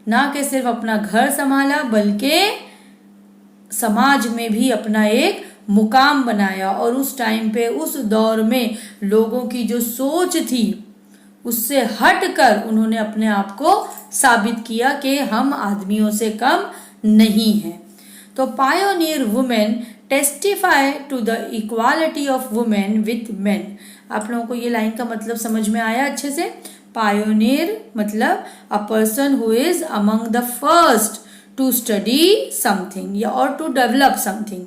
ना कि सिर्फ अपना घर संभाला बल्कि समाज में भी अपना एक मुकाम बनाया और उस टाइम पे उस दौर में लोगों की जो सोच थी उससे हटकर उन्होंने अपने आप को साबित किया कि हम आदमियों से कम नहीं हैं। तो pioneer women testify to the equality of women with men. आप लोगों को ये लाइन का मतलब समझ में आया अच्छे से? पायोनियर मतलब a person who is among the first to study something या और टू डेवलप समथिंग,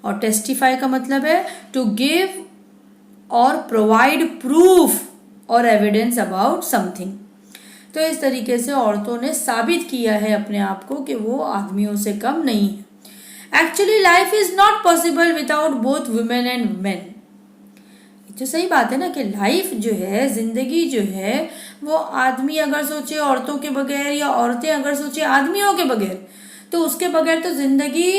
और टेस्टिफाई का मतलब है टू गिव और प्रोवाइड प्रूफ और एविडेंस अबाउट समथिंग। तो इस तरीके से औरतों ने साबित किया है अपने आप को कि वो आदमियों से कम नहीं है। Actually life is not possible without both women and main. जो सही बात है ना कि लाइफ जो है, जिंदगी जो है, वो आदमी अगर सोचे औरतों के बगैर या औरतें अगर सोचे आदमियों के बगैर, तो उसके बगैर तो जिंदगी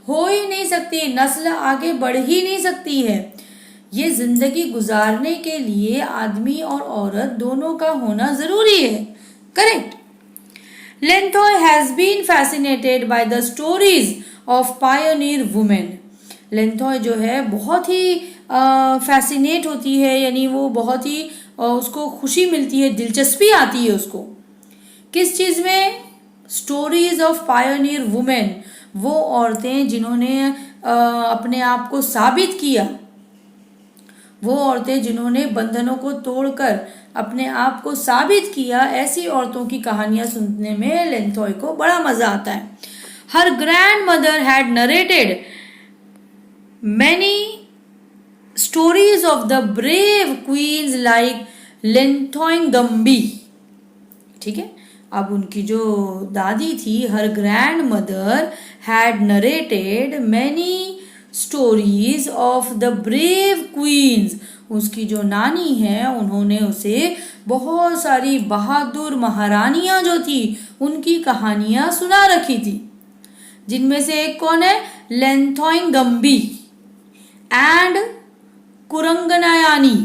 हो ही नहीं सकती, नस्ल आगे बढ़ ही नहीं सकती है। ये जिंदगी गुजारने के लिए आदमी और औरत दोनों का होना जरूरी है। Correct. Lenthoi has been fascinated by the stories of pioneer women. Lenthoi जो है बहुत ही फैसिनेट होती है, यानी वो बहुत ही उसको खुशी मिलती है, दिलचस्पी आती है उसको किस चीज में? Stories of pioneer women. वो औरतें जिन्होंने अपने आप को साबित किया, वो औरतें जिन्होंने बंधनों को तोड़कर अपने आप को साबित किया, ऐसी औरतों की कहानियां सुनने में लेंथॉय को बड़ा मजा आता है। Her grandmother had narrated many stories of the brave queens like Linthoingambi. ठीक है, अब उनकी जो दादी थी, her grandmother had narrated many stories of the brave queens. उसकी जो नानी है उन्होंने उसे बहुत सारी बहादुर महारानियां जो थी उनकी कहानियां सुना रखी थी, जिनमें से एक कौन है? लेंथॉइंगम्बी एंड कुरंगनायानी।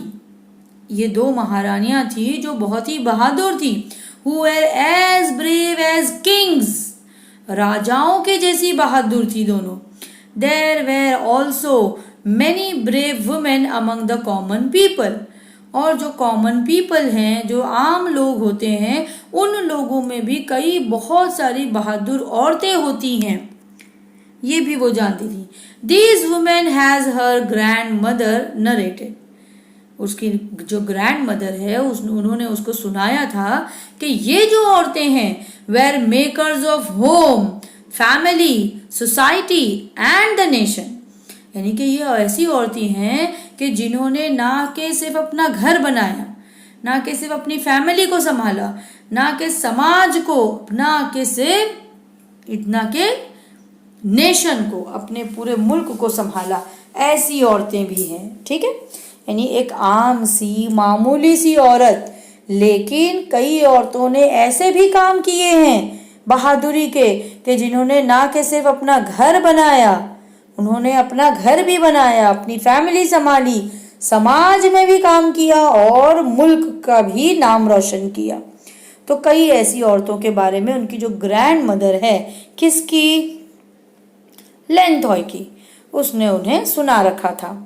ये दो महारानियां थी जो बहुत ही बहादुर थी। Who were as brave as kings, राजाओं के जैसी बहादुर थी दोनों। There were also many brave women among the common people, और जो कॉमन पीपल हैं, जो आम लोग होते हैं, उन लोगों में भी कई बहुत सारी बहादुर औरतें होती हैं, ये भी वो जानती थी। These women has her grandmother narrated, उसकी जो ग्रैंड मदर है उन्होंने उसको सुनाया था कि ये जो औरतें हैं were makers of home, family, society and the nation. यानी कि ये ऐसी औरतें हैं कि जिन्होंने ना कि सिर्फ अपना घर बनाया, ना कि सिर्फ अपनी फैमिली को संभाला, ना कि समाज को, ना कि सिर्फ इतना के नेशन को, अपने पूरे मुल्क को संभाला, ऐसी औरतें भी हैं। ठीक है, यानी एक आम सी मामूली सी औरत, लेकिन कई औरतों ने ऐसे भी काम किए हैं बहादुरी के कि जिन्होंने ना कि सिर्फ अपना घर बनाया, उन्होंने अपना घर भी बनाया, अपनी फैमिली संभाली, समाज में भी काम किया और मुल्क का भी नाम रोशन किया। तो कई ऐसी औरतों के बारे में उनकी जो ग्रैंड मदर है, किसकी? लेंथॉय की, उसने उन्हें सुना रखा था।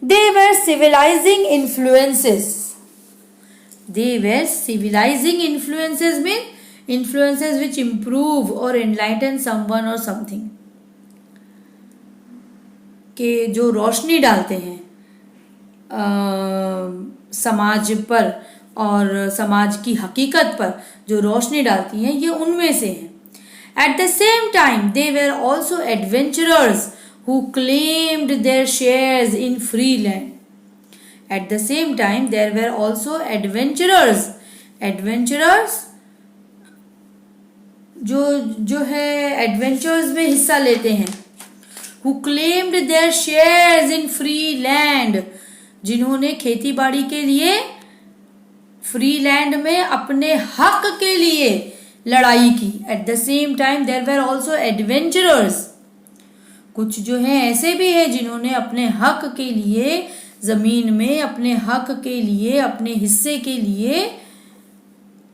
They were civilizing influences. They were civilizing influences mean influences which improve or enlighten someone or something. कि जो रोशनी डालते हैं समाज पर और समाज की हकीकत पर जो रोशनी डालती हैं, ये उनमें से हैं। At the same time, they were also adventurers who claimed their shares in free land. At the same time, there were also adventurers. Adventurers जो है adventures में हिस्सा लेते हैं। Who claimed their shares in free land, जिन्होंने खेती बाड़ी के लिए फ्री लैंड में अपने हक के लिए लड़ाई की। At the same time, there were also adventurers. कुछ जो है ऐसे भी है जिन्होंने अपने हक के लिए जमीन में, अपने हक के लिए, अपने हिस्से के लिए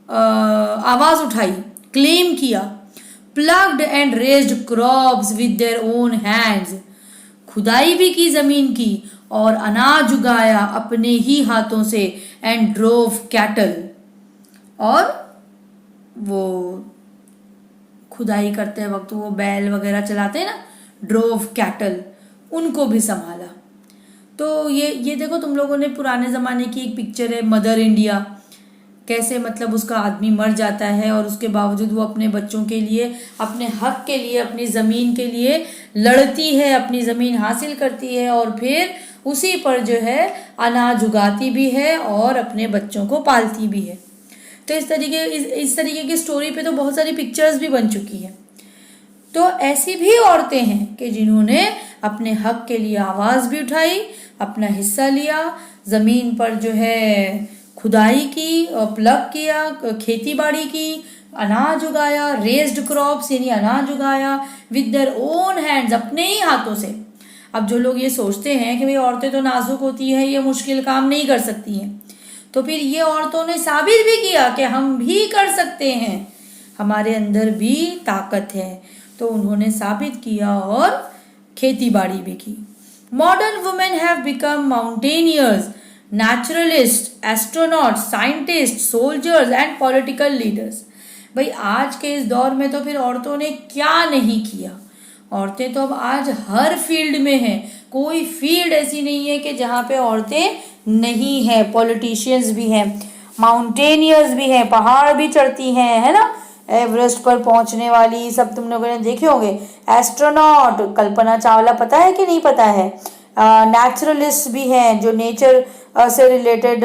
आवाज उठाई, क्लेम किया। Ploughed and raised crops with their own hands, खुदाई भी की जमीन की और अनाज उगाया अपने ही हाथों से, एंड ड्रोव कैटल, और वो खुदाई करते वक्त वो बैल वगैरह चलाते हैं ना, ड्रोव कैटल, उनको भी संभाला। तो ये देखो, तुम लोगों ने पुराने ज़माने की एक पिक्चर है मदर इंडिया, कैसे मतलब उसका आदमी मर जाता है और उसके बावजूद वो अपने बच्चों के लिए, अपने हक के लिए, अपनी ज़मीन के लिए लड़ती है, अपनी ज़मीन हासिल करती है और फिर उसी पर जो है अनाज उगाती भी है और अपने बच्चों को पालती भी है। तो इस तरीके की स्टोरी पे तो बहुत सारी पिक्चर्स भी बन चुकी है। तो ऐसी भी औरतें हैं कि जिन्होंने अपने हक के लिए आवाज़ भी उठाई, अपना हिस्सा लिया, ज़मीन पर जो है खुदाई की, प्लग किया, खेती बाड़ी की, अनाज उगाया, रेज्ड क्रॉप्स यानी अनाज उगाया विद देयर ओन हैंड्स, अपने ही हाथों से। अब जो लोग ये सोचते हैं कि भाई औरतें तो नाजुक होती हैं, ये मुश्किल काम नहीं कर सकती हैं, तो फिर ये औरतों ने साबित भी किया कि हम भी कर सकते हैं, हमारे अंदर भी ताकत है। तो उन्होंने साबित किया और खेती बाड़ी भी की। Modern women have become mountaineers, naturalist, astronaut, scientist, soldiers and political leaders. भाई आज के इस दौर में तो फिर औरतों ने क्या नहीं किया। औरतें तो अब आज हर फील्ड में हैं, कोई फील्ड ऐसी नहीं है कि जहाँ पे औरतें नहीं है। पॉलिटिशियंस भी हैं, माउंटेनियर्स भी हैं, पहाड़ भी चढ़ती हैं, है ना, एवरेस्ट पर पहुंचने वाली, सब तुम लोगों ने देखे होंगे। एस्ट्रोनॉट कल्पना चावला, पता है कि नहीं पता है। नेचुरलिस्ट भी हैं जो नेचर से रिलेटेड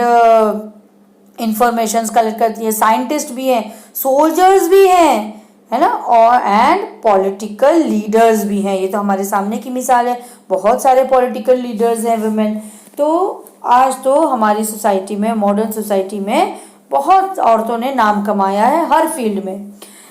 इंफॉर्मेशंस कलेक्ट करती है। साइंटिस्ट भी हैं, सोल्जर्स भी हैं, है ना, और एंड पॉलिटिकल लीडर्स भी हैं। ये तो हमारे सामने की मिसाल है, बहुत सारे पॉलिटिकल लीडर्स हैं वुमेन। तो आज तो हमारी सोसाइटी में, मॉडर्न सोसाइटी में बहुत औरतों ने नाम कमाया है हर फील्ड में।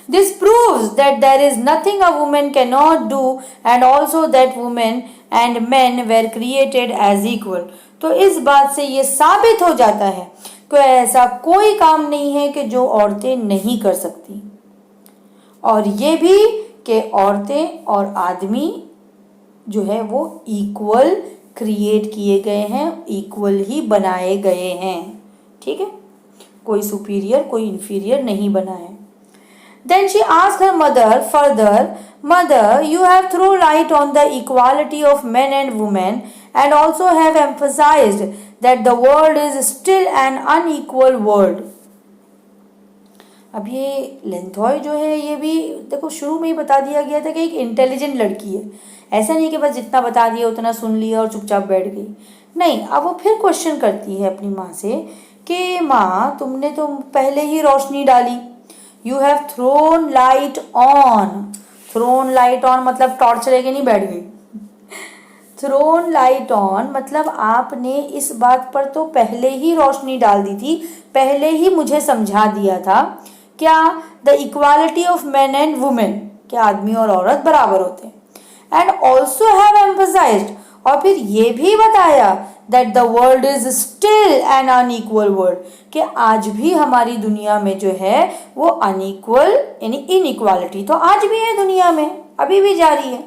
This proves that there is nothing a woman can not do and also that women and men were created as equal. तो इस बात से ये साबित हो जाता है कि ऐसा कोई काम नहीं है कि जो औरतें नहीं कर सकती, और ये भी कि औरतें और आदमी जो है वो इक्वल क्रिएट किए गए हैं, इक्वल ही बनाए गए हैं। ठीक है, कोई सुपीरियर कोई इंफीरियर नहीं बना है। Then she asked her mother further, "Mother, you have thrown light on the equality of men and women and also have emphasized that the world is still an unequal world." अब ये लेंथॉय जो है ये भी देखो शुरू में ही बता दिया गया था कि एक इंटेलिजेंट लड़की है। ऐसा नहीं कि बस जितना बता दिया उतना सुन लिया और चुपचाप बैठ गई, नहीं। अब वो फिर क्वेश्चन करती है अपनी माँ से कि माँ, तुमने तो पहले ही रोशनी डाली, you have thrown light on. Thrown light on मतलब टॉर्च लेके नहीं बैठ गई। थ्रोन लाइट ऑन मतलब आपने इस बात पर तो पहले ही रोशनी डाल दी थी, पहले ही मुझे समझा दिया था। क्या? The equality of man and women, क्या आदमी और औरत बराबर होते हैं। एंड ऑल्सो हैव एम्फसाइज्ड, और फिर ये भी बताया that the world is still an unequal world, कि आज भी हमारी दुनिया में जो है वो अनइक्वल यानी इनइक्वालिटी तो आज भी है दुनिया में, अभी भी जारी है।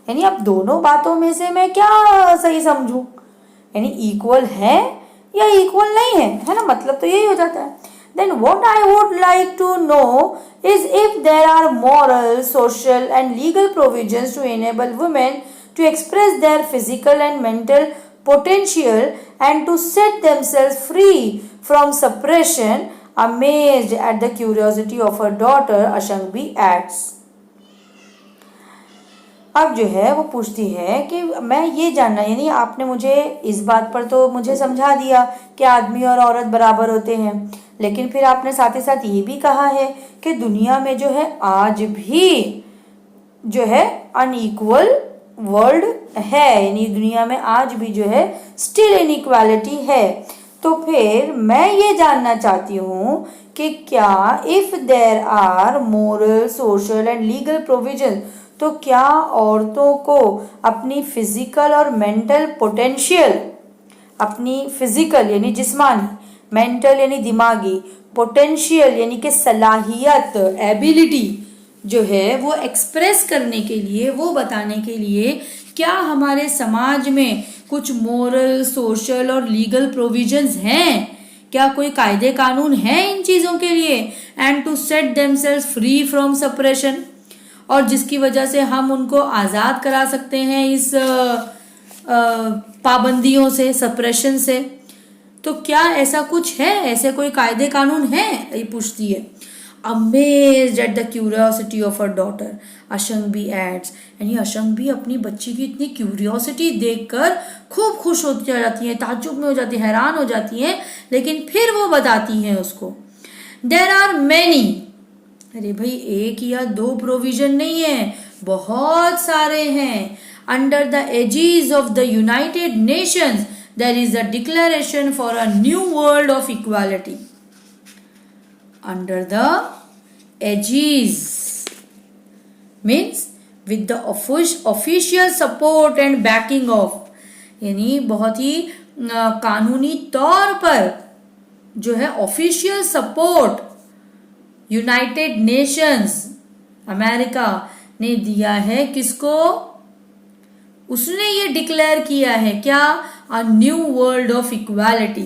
यानी अब दोनों बातों में से मैं क्या सही समझूं, यानी इक्वल है या इक्वल नहीं है ना, मतलब तो यही हो जाता है। Then what I would like to know is if there are moral, social and legal provisions to enable women to express their physical and mental potential and to set themselves free from suppression. Amazed at the curiosity of her daughter, Ashangbi adds. अब जो है वो पूछती है कि मैं ये जानना, यानी आपने मुझे इस बात पर तो मुझे समझा दिया कि आदमी और औरत बराबर होते हैं, लेकिन फिर आपने साथ ही साथ ये भी कहा है कि दुनिया में जो है आज भी जो है अनइक्वल वर्ल्ड है, यानी दुनिया में आज भी जो है स्टिल इनइक्वालिटी है। तो फिर मैं ये जानना चाहती हूँ कि क्या if there are moral, social and legal provision, तो क्या औरतों को अपनी फिजिकल और मेंटल पोटेंशियल, अपनी फिजिकल यानी जिस्मानी, मेंटल यानी दिमागी, पोटेंशियल यानी कि सलाहियत, एबिलिटी जो है वो एक्सप्रेस करने के लिए, वो बताने के लिए क्या हमारे समाज में कुछ मोरल, सोशल और लीगल प्रोविजंस हैं? क्या कोई कायदे कानून है इन चीज़ों के लिए? And to set themselves free from suppression, और जिसकी वजह से हम उनको आज़ाद करा सकते हैं इस पाबंदियों से, सप्रेशन से। तो क्या ऐसा कुछ है? ऐसे कोई कायदे कानून है? ये पूछती है। Amazed at the curiosity of her daughter, Ashangbi adds, यानी अशंगी अपनी बच्ची की इतनी क्यूरियोसिटी देखकर खूब खुश हो जाती है, ताज्जुब में हो जाती है, हैरान हो जाती है। लेकिन फिर वो बताती हैं उसको, देयर आर मैनी, अरे भाई एक या दो प्रोविजन नहीं है, बहुत सारे हैं। Under the aegis of the United Nations there is a declaration for a new world of equality. Under the aegis means with the official support and backing of, यानी बहुत ही कानूनी तौर पर जो है official support United Nations America ने दिया है। किसको? उसने ये डिक्लेयर किया है क्या? A new world of equality,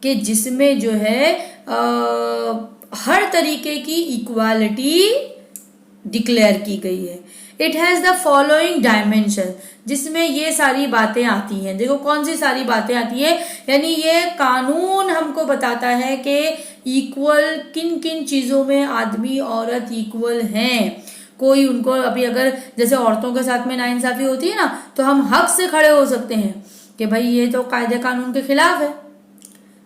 कि जिसमें जो है हर तरीके की इक्वालिटी डिक्लेयर की गई है। It has the following dimension, जिसमें ये सारी बातें आती हैं। देखो कौन सी सारी बातें आती है, यानी ये कानून हमको बताता है कि इक्वल किन किन चीजों में आदमी औरत इक्वल हैं। कोई उनको अभी अगर जैसे औरतों के साथ में नाइंसाफी होती है ना, तो हम हक से खड़े हो सकते हैं कि भाई ये तो कायदे कानून के खिलाफ है।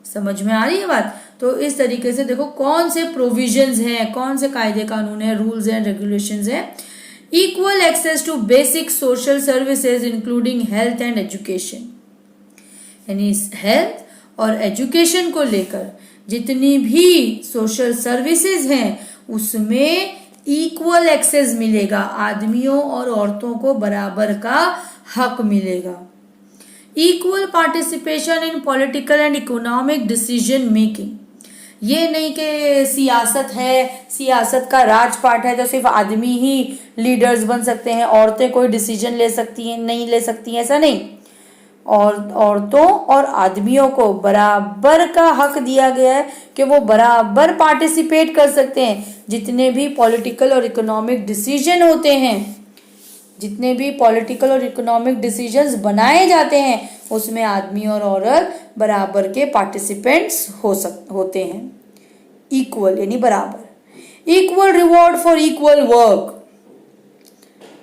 समझ में आ रही है बात? तो इस तरीके से देखो कौन से प्रोविजंस हैं, कौन से कायदे कानून है, रूल्स एंड रेगुलेशंस हैं। Equal access to basic social services including health and education, यानी हेल्थ और एजुकेशन को लेकर जितनी भी सोशल सर्विसेज हैं उसमें इक्वल एक्सेस मिलेगा, आदमियों और औरतों को बराबर का हक मिलेगा। Equal participation in political and economic decision making, ये नहीं कि सियासत है, सियासत का राजपाट है तो सिर्फ आदमी ही लीडर्स बन सकते हैं, औरतें कोई डिसीजन ले सकती हैं, नहीं ले सकती हैं, ऐसा नहीं। और औरतों और आदमियों को बराबर का हक दिया गया है कि वो बराबर पार्टिसिपेट कर सकते हैं। जितने भी पॉलिटिकल और इकोनॉमिक डिसीजन होते हैं, जितने भी पॉलिटिकल और इकोनॉमिक डिसीजंस बनाए जाते हैं उसमें आदमी और औरत बराबर के पार्टिसिपेंट्स होते हैं। इक्वल यानी बराबर। Equal reward for equal work,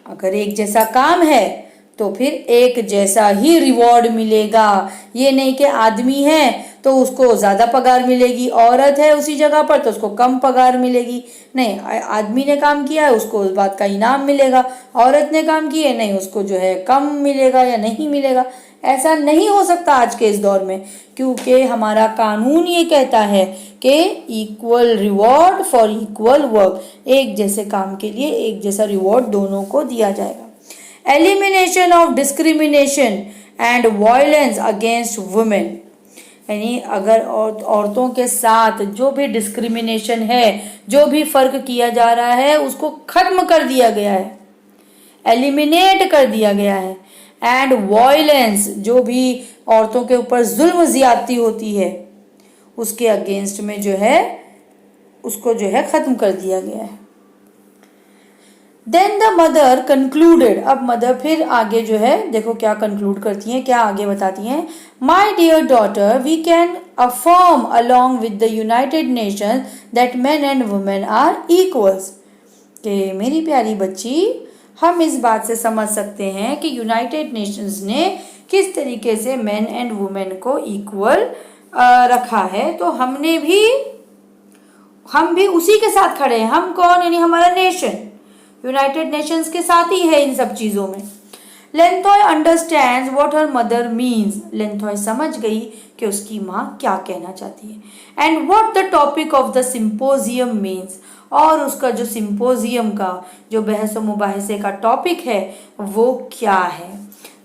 अगर एक जैसा काम है तो फिर एक जैसा ही रिवॉर्ड मिलेगा। ये नहीं कि आदमी है तो उसको ज्यादा पगार मिलेगी, औरत है उसी जगह पर तो उसको कम पगार मिलेगी। नहीं, आदमी ने काम किया है उसको उस बात का इनाम मिलेगा, औरत ने काम किया है नहीं उसको जो है कम मिलेगा या नहीं मिलेगा। ऐसा नहीं हो सकता आज के इस दौर में, क्योंकि हमारा कानून ये कहता है कि equal reward for equal work, एक जैसे काम के लिए एक जैसा रिवॉर्ड दोनों को दिया जाएगा। Elimination of discrimination and violence against women, यानी अगर औरतों के साथ जो भी डिस्क्रिमिनेशन है, जो भी फर्क किया जा रहा है उसको खत्म कर दिया गया है, एलिमिनेट कर दिया गया है। एंड वायलेंस, जो भी औरतों के ऊपर जुल्म ज्यादती होती है उसके अगेंस्ट में जो है उसको जो है खत्म कर दिया गया है। देन द मदर कंक्लूडेड, अब मदर फिर आगे जो है देखो क्या कंक्लूड करती हैं, क्या आगे बताती हैं। My dear daughter, we can affirm along with the United Nations that men and women are equals, कि मेरी प्यारी बच्ची हम इस बात से समझ सकते हैं कि यूनाइटेड नेशंस ने किस तरीके से मेन एंड वुमेन को इक्वल रखा है, तो हम भी उसी के साथ खड़े हैं। हम कौन? यानी हमारा नेशन यूनाइटेड नेशंस के साथ ही है इन सब चीजों में। Lenthoi understands what her mother means, Lenthoi समझ गई कि उसकी माँ क्या कहना चाहती है। And what the topic of the symposium means, और उसका जो सिंपोजियम का जो बहस व मुबाहिसे का टॉपिक है वो क्या है।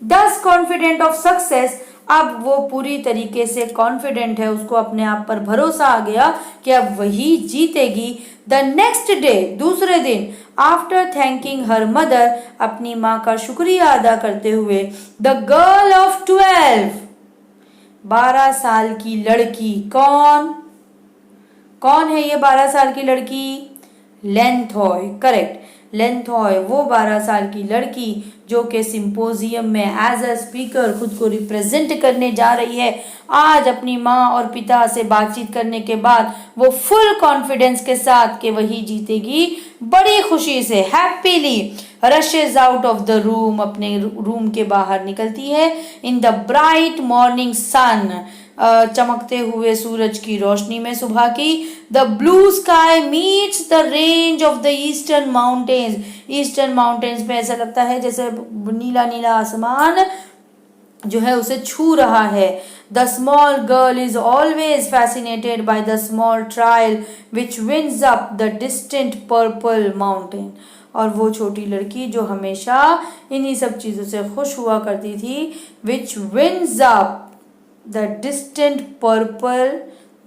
दस कॉन्फिडेंट ऑफ सक्सेस अब वो पूरी तरीके से कॉन्फिडेंट है, उसको अपने आप पर भरोसा आ गया कि अब वही जीतेगी। द नेक्स्ट डे, दूसरे दिन, आफ्टर थैंकिंग हर मदर, अपनी माँ का शुक्रिया अदा करते हुए, द गर्ल ऑफ 12 साल की लड़की, कौन है ये 12 साल की लड़की? लेंथॉय, करेक्ट। लेंथॉय वो 12 साल की लड़की जो कि सिंपोजियम में एज अ स्पीकर खुद को रिप्रेजेंट करने जा रही है। आज अपनी माँ और पिता से बातचीत करने के बाद वो फुल कॉन्फिडेंस के साथ कि वही जीतेगी, बड़ी खुशी से happily rushes out of the room, अपने रूम के बाहर निकलती है। In the bright morning sun, चमकते हुए सूरज की रोशनी में सुबह की। The blue sky meets the range of the eastern mountains, eastern mountains पे ऐसा लगता है जैसे नीला नीला आसमान जो है उसे छू रहा है। The small girl is always fascinated by the small trial which winds up the distant purple mountain, और वो छोटी लड़की जो हमेशा इन्हीं सब चीज़ों से खुश हुआ करती थी। Which winds up the distant purple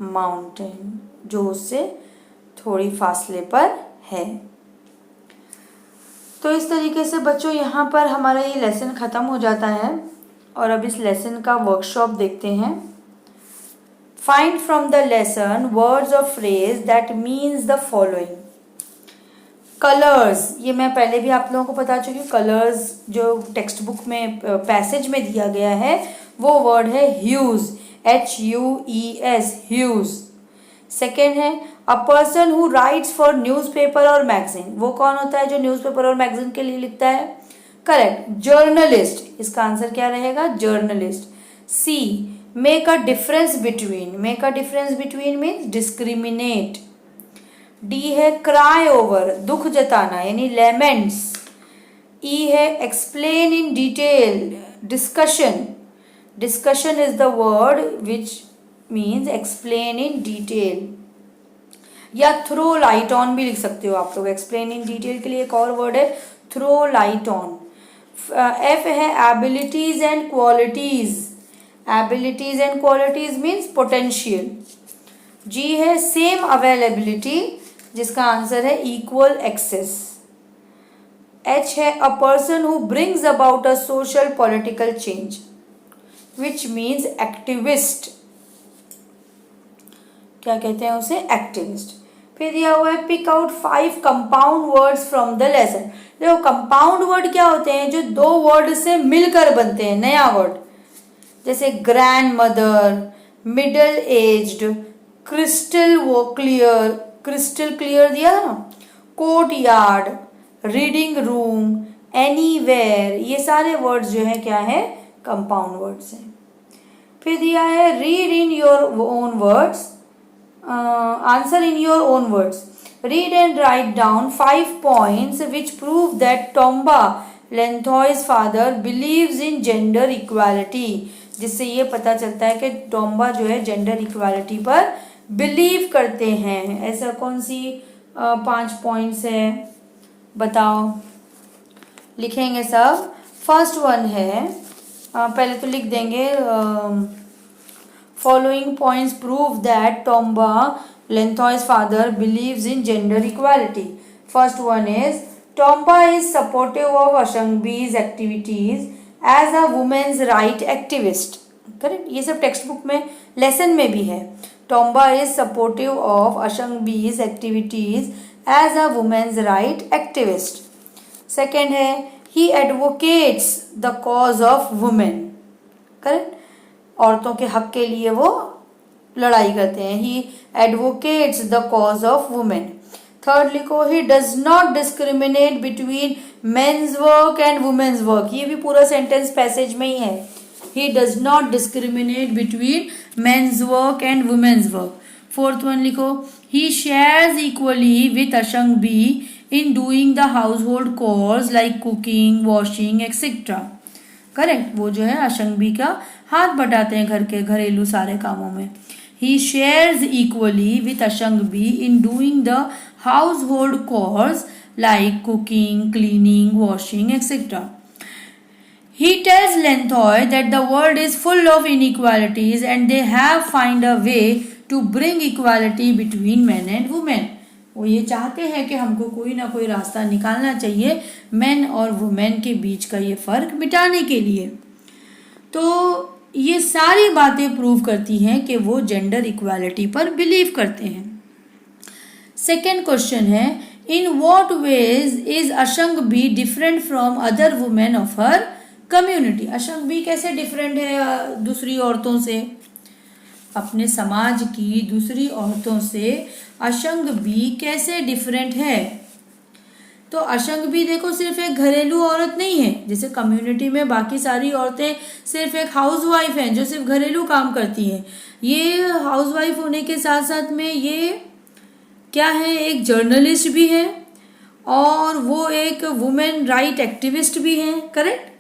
mountain, जो उससे थोड़ी फासले पर है। तो इस तरीके से बच्चों यहाँ पर हमारा ये लेसन ख़त्म हो जाता है और अब इस लेसन का वर्कशॉप देखते हैं। Find from the lesson words और phrase that means the following. Colours, ये मैं पहले भी आप लोगों को बता चुकी हूँ। कलर्स जो टेक्स्ट बुक में पैसेज में दिया गया है वो वर्ड है ह्यूज, HUES, ह्यूज। सेकेंड है a person who rights for newspaper और मैगजीन, वो कौन होता है जो न्यूज़पेपर और मैगजीन के लिए लिखता है? Correct, journalist. इसका आंसर क्या रहेगा? Journalist. C, make a difference between, make a difference between means discriminate. D है क्राई ओवर, दुख जताना यानी लेमेंट्स। ई है explain in detail, discussion. Discussion is the word which means explain in detail, या थ्रो लाइट ऑन भी लिख सकते हो आप लोग। एक्सप्लेन इन डिटेल के लिए एक और वर्ड है थ्रो लाइट ऑन। एफ है abilities and qualities, abilities and qualities means potential. G है सेम अवेलेबिलिटी, जिसका आंसर है इक्वल एक्सेस। एच है a person who brings about a social political change, which means activist. क्या कहते हैं उसे? एक्टिविस्ट। फिर दिया हुआ है pick out 5 compound words from the lesson. देखो कंपाउंड वर्ड क्या होते हैं? जो 2 वर्ड से मिलकर बनते हैं, नया वर्ड। जैसे grand mother, middle aged, crystal वो क्लियर, क्रिस्टल क्लियर दिया ना, court yard, reading room, anywhere, ये सारे वर्ड्स जो है क्या है? कंपाउंड वर्ड्स हैं। फिर दिया है read in your own words, answer in your own words. Read and write down 5 points which prove that Tomba, Lentheu's father, believes in gender equality, जिससे ये पता चलता है कि टोम्बा जो है जेंडर इक्वालिटी पर बिलीव करते हैं। ऐसा कौन सी 5 पॉइंट्स है बताओ? लिखेंगे सब। फर्स्ट वन है, पहले तो लिख देंगे following points prove that Tomba, Lentheu's father, believes in gender equality. First one is Tomba is supportive of Ashangbi's activities as a women's right activist. Correct, ये सब टेक्स्ट बुक में लेसन में भी है। Tomba is supportive of Ashangbi's activities as a women's right activist. Second है he advocates the cause of women. Correct, औरतों के हक के लिए वो लड़ाई करते हैं। He advocates the cause of women. Third लिखो he does not discriminate between men's work and women's work, ये भी पूरा सेंटेंस पैसेज में ही है। He does not discriminate between men's work and women's work. Fourth one लिखो he shares equally with Ashangbi in doing the household chores like cooking, washing etcetera. Correct, वो जो है अशंगी का हाथ बटाते हैं घर के घरेलू सारे कामों में। He shares equally with Ashangbi in doing the household chores like cooking, cleaning, washing etcetera. He tells Lenthoi that the world is full of inequalities and they have find a way to bring equality between men and women. वो ये चाहते हैं कि हमको कोई ना कोई रास्ता निकालना चाहिए मेन और वुमेन के बीच का ये फ़र्क मिटाने के लिए। तो ये सारी बातें प्रूव करती हैं कि वो जेंडर इक्वालिटी पर बिलीव करते हैं। सेकेंड क्वेश्चन है, in what ways is Ashangbi different from other women of her community? अशंग बी कैसे डिफरेंट है दूसरी औरतों से? अपने समाज की दूसरी औरतों से अशंग बी कैसे डिफरेंट है? तो अशंग बी देखो सिर्फ एक घरेलू औरत नहीं है, जैसे कम्युनिटी में बाकी सारी औरतें सिर्फ एक हाउसवाइफ हैं जो सिर्फ घरेलू काम करती हैं। ये हाउसवाइफ होने के साथ साथ में ये क्या है, एक जर्नलिस्ट भी है और वो एक वुमेन राइट एक्टिविस्ट भी है, करेक्ट?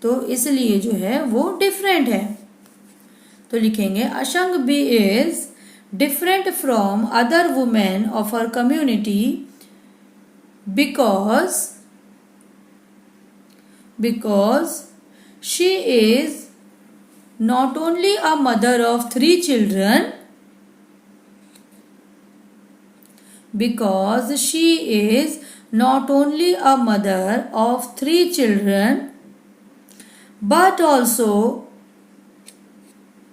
तो इसलिए जो है वो डिफरेंट है। तो लिखेंगे Ashangbi is different from other women of her community because she is not only a mother of 3 children, because she is not only a mother of 3 children but also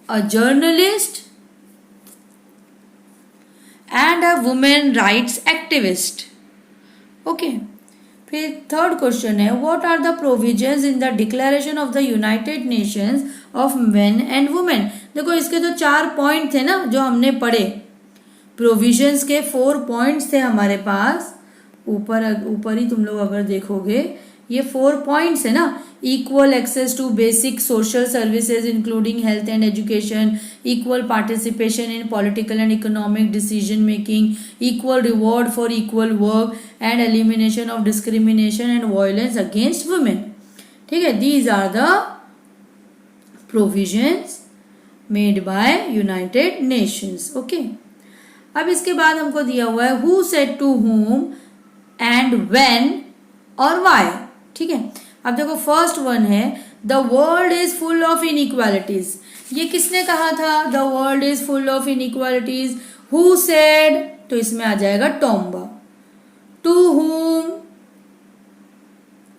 a journalist and a women rights activist. Okay फिर थर्ड क्वेश्चन है, what are the provisions in the declaration of the United Nations of men and women? देखो इसके तो 4 पॉइंट थे ना जो हमने पढ़े, प्रोविजंस के 4 पॉइंट्स थे हमारे पास। ऊपर ही तुम लोग अगर देखोगे ये 4 पॉइंट्स है ना, equal access to basic social services including health and education, equal participation in political and economic decision making, equal reward for equal work and elimination of discrimination and violence against women. ठीक है, these are the provisions made by United Nations. Okay, अब इसके बाद हमको दिया हुआ है who said to whom and when और व्हाई। ठीक है, अब देखो फर्स्ट वन है the world is full of inequalities. ये किसने कहा था the world is full of inequalities? Who said, तो इसमें आ जाएगा टोम्बा। To whom,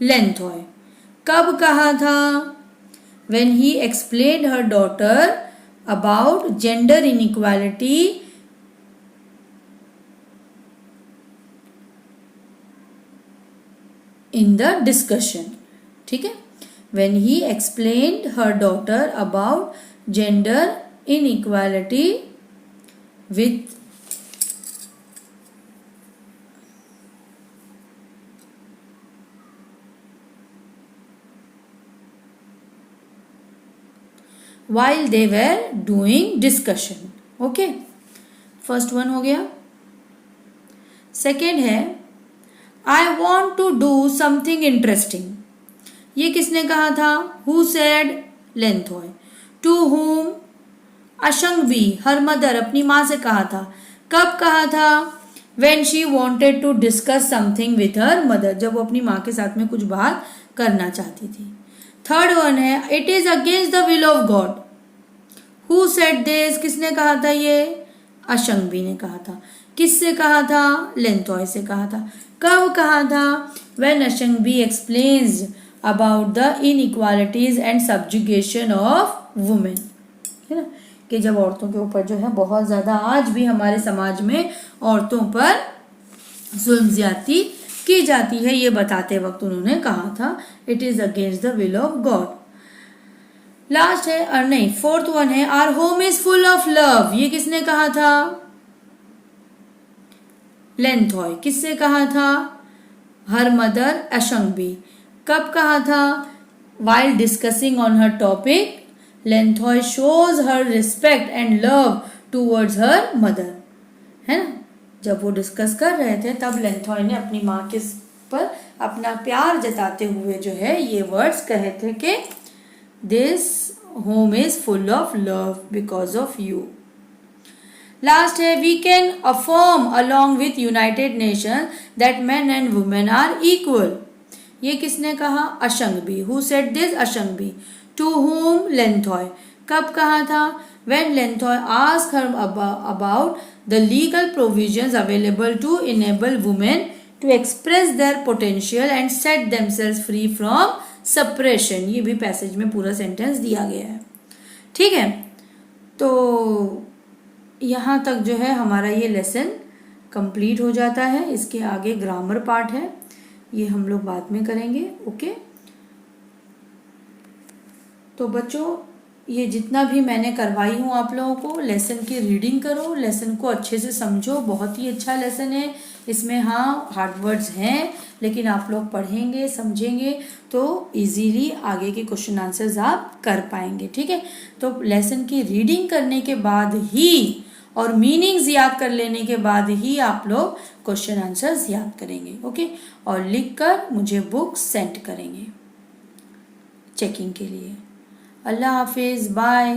लेंथॉय। कब कहा था? When he explained her daughter about gender inequality in the discussion. ठीक है, when he explained her daughter about gender inequality with while they were doing discussion. Okay, first one हो गया। सेकेंड है I want to do something interesting. ये किसने कहा था? Who said? Lenthoi. To whom? Ashangbi, her mother, अपनी माँ से कहा था। कब कहा था? When she wanted to discuss something with her mother, जब वो अपनी माँ के साथ में कुछ बात करना चाहती थी। थर्ड वन है It is against the will of God. Who said this? किसने कहा था ये? अशंगवी ने कहा था। किससे कहा था? लेंथॉय से कहा था। कब कहा था? When Ashangbi explains about the inequalities and subjugation of women. है ना, कि जब औरतों के ऊपर जो है बहुत ज़्यादा आज भी हमारे समाज में औरतों पर जुल्म ज्यादती की जाती है, ये बताते वक्त उन्होंने कहा था it is against the will of God. Last है और नहीं फोर्थ वन है our home is full of love. ये किसने कहा था? लेंथॉय। किससे कहा था? Her mother Ashangbi. कब कहा था? while discussing on her topic, लेंथॉय shows her respect and love towards her mother. है ना, जब वो डिस्कस कर रहे थे तब लेंथॉय ने अपनी माँ के पर अपना प्यार जताते हुए जो है ये वर्ड्स कहे थे कि this home is full of love because of you. Last है we can affirm along with United Nation that man and women are equal. ये किसने कहा? Ashangbi. Who said this? Ashangbi. To whom? Lenthoi. कब कहा था? When लेंथॉय asked her about the legal provisions available to enable women to express their potential and set themselves free from suppression। ये भी पैसेज में पूरा सेंटेंस दिया गया है। ठीक है, तो यहाँ तक जो है हमारा ये लेसन कंप्लीट हो जाता है। इसके आगे ग्रामर पार्ट है, ये हम लोग बाद में करेंगे। ओके, तो बच्चों ये जितना भी मैंने करवाई हूँ आप लोगों को, लेसन की रीडिंग करो, लेसन को अच्छे से समझो। बहुत ही अच्छा लेसन है। इसमें हाँ हार्ड वर्ड्स हैं, लेकिन आप लोग पढ़ेंगे समझेंगे तो इजीली आगे के क्वेश्चन आंसर्स आप कर पाएंगे। ठीक है, तो लेसन की रीडिंग करने के बाद ही और मीनिंग्स याद कर लेने के बाद ही आप लोग क्वेश्चन आंसर्स याद करेंगे। ओके, और लिखकर मुझे बुक सेंड करेंगे चेकिंग के लिए। अल्लाह हाफिज़, बाय।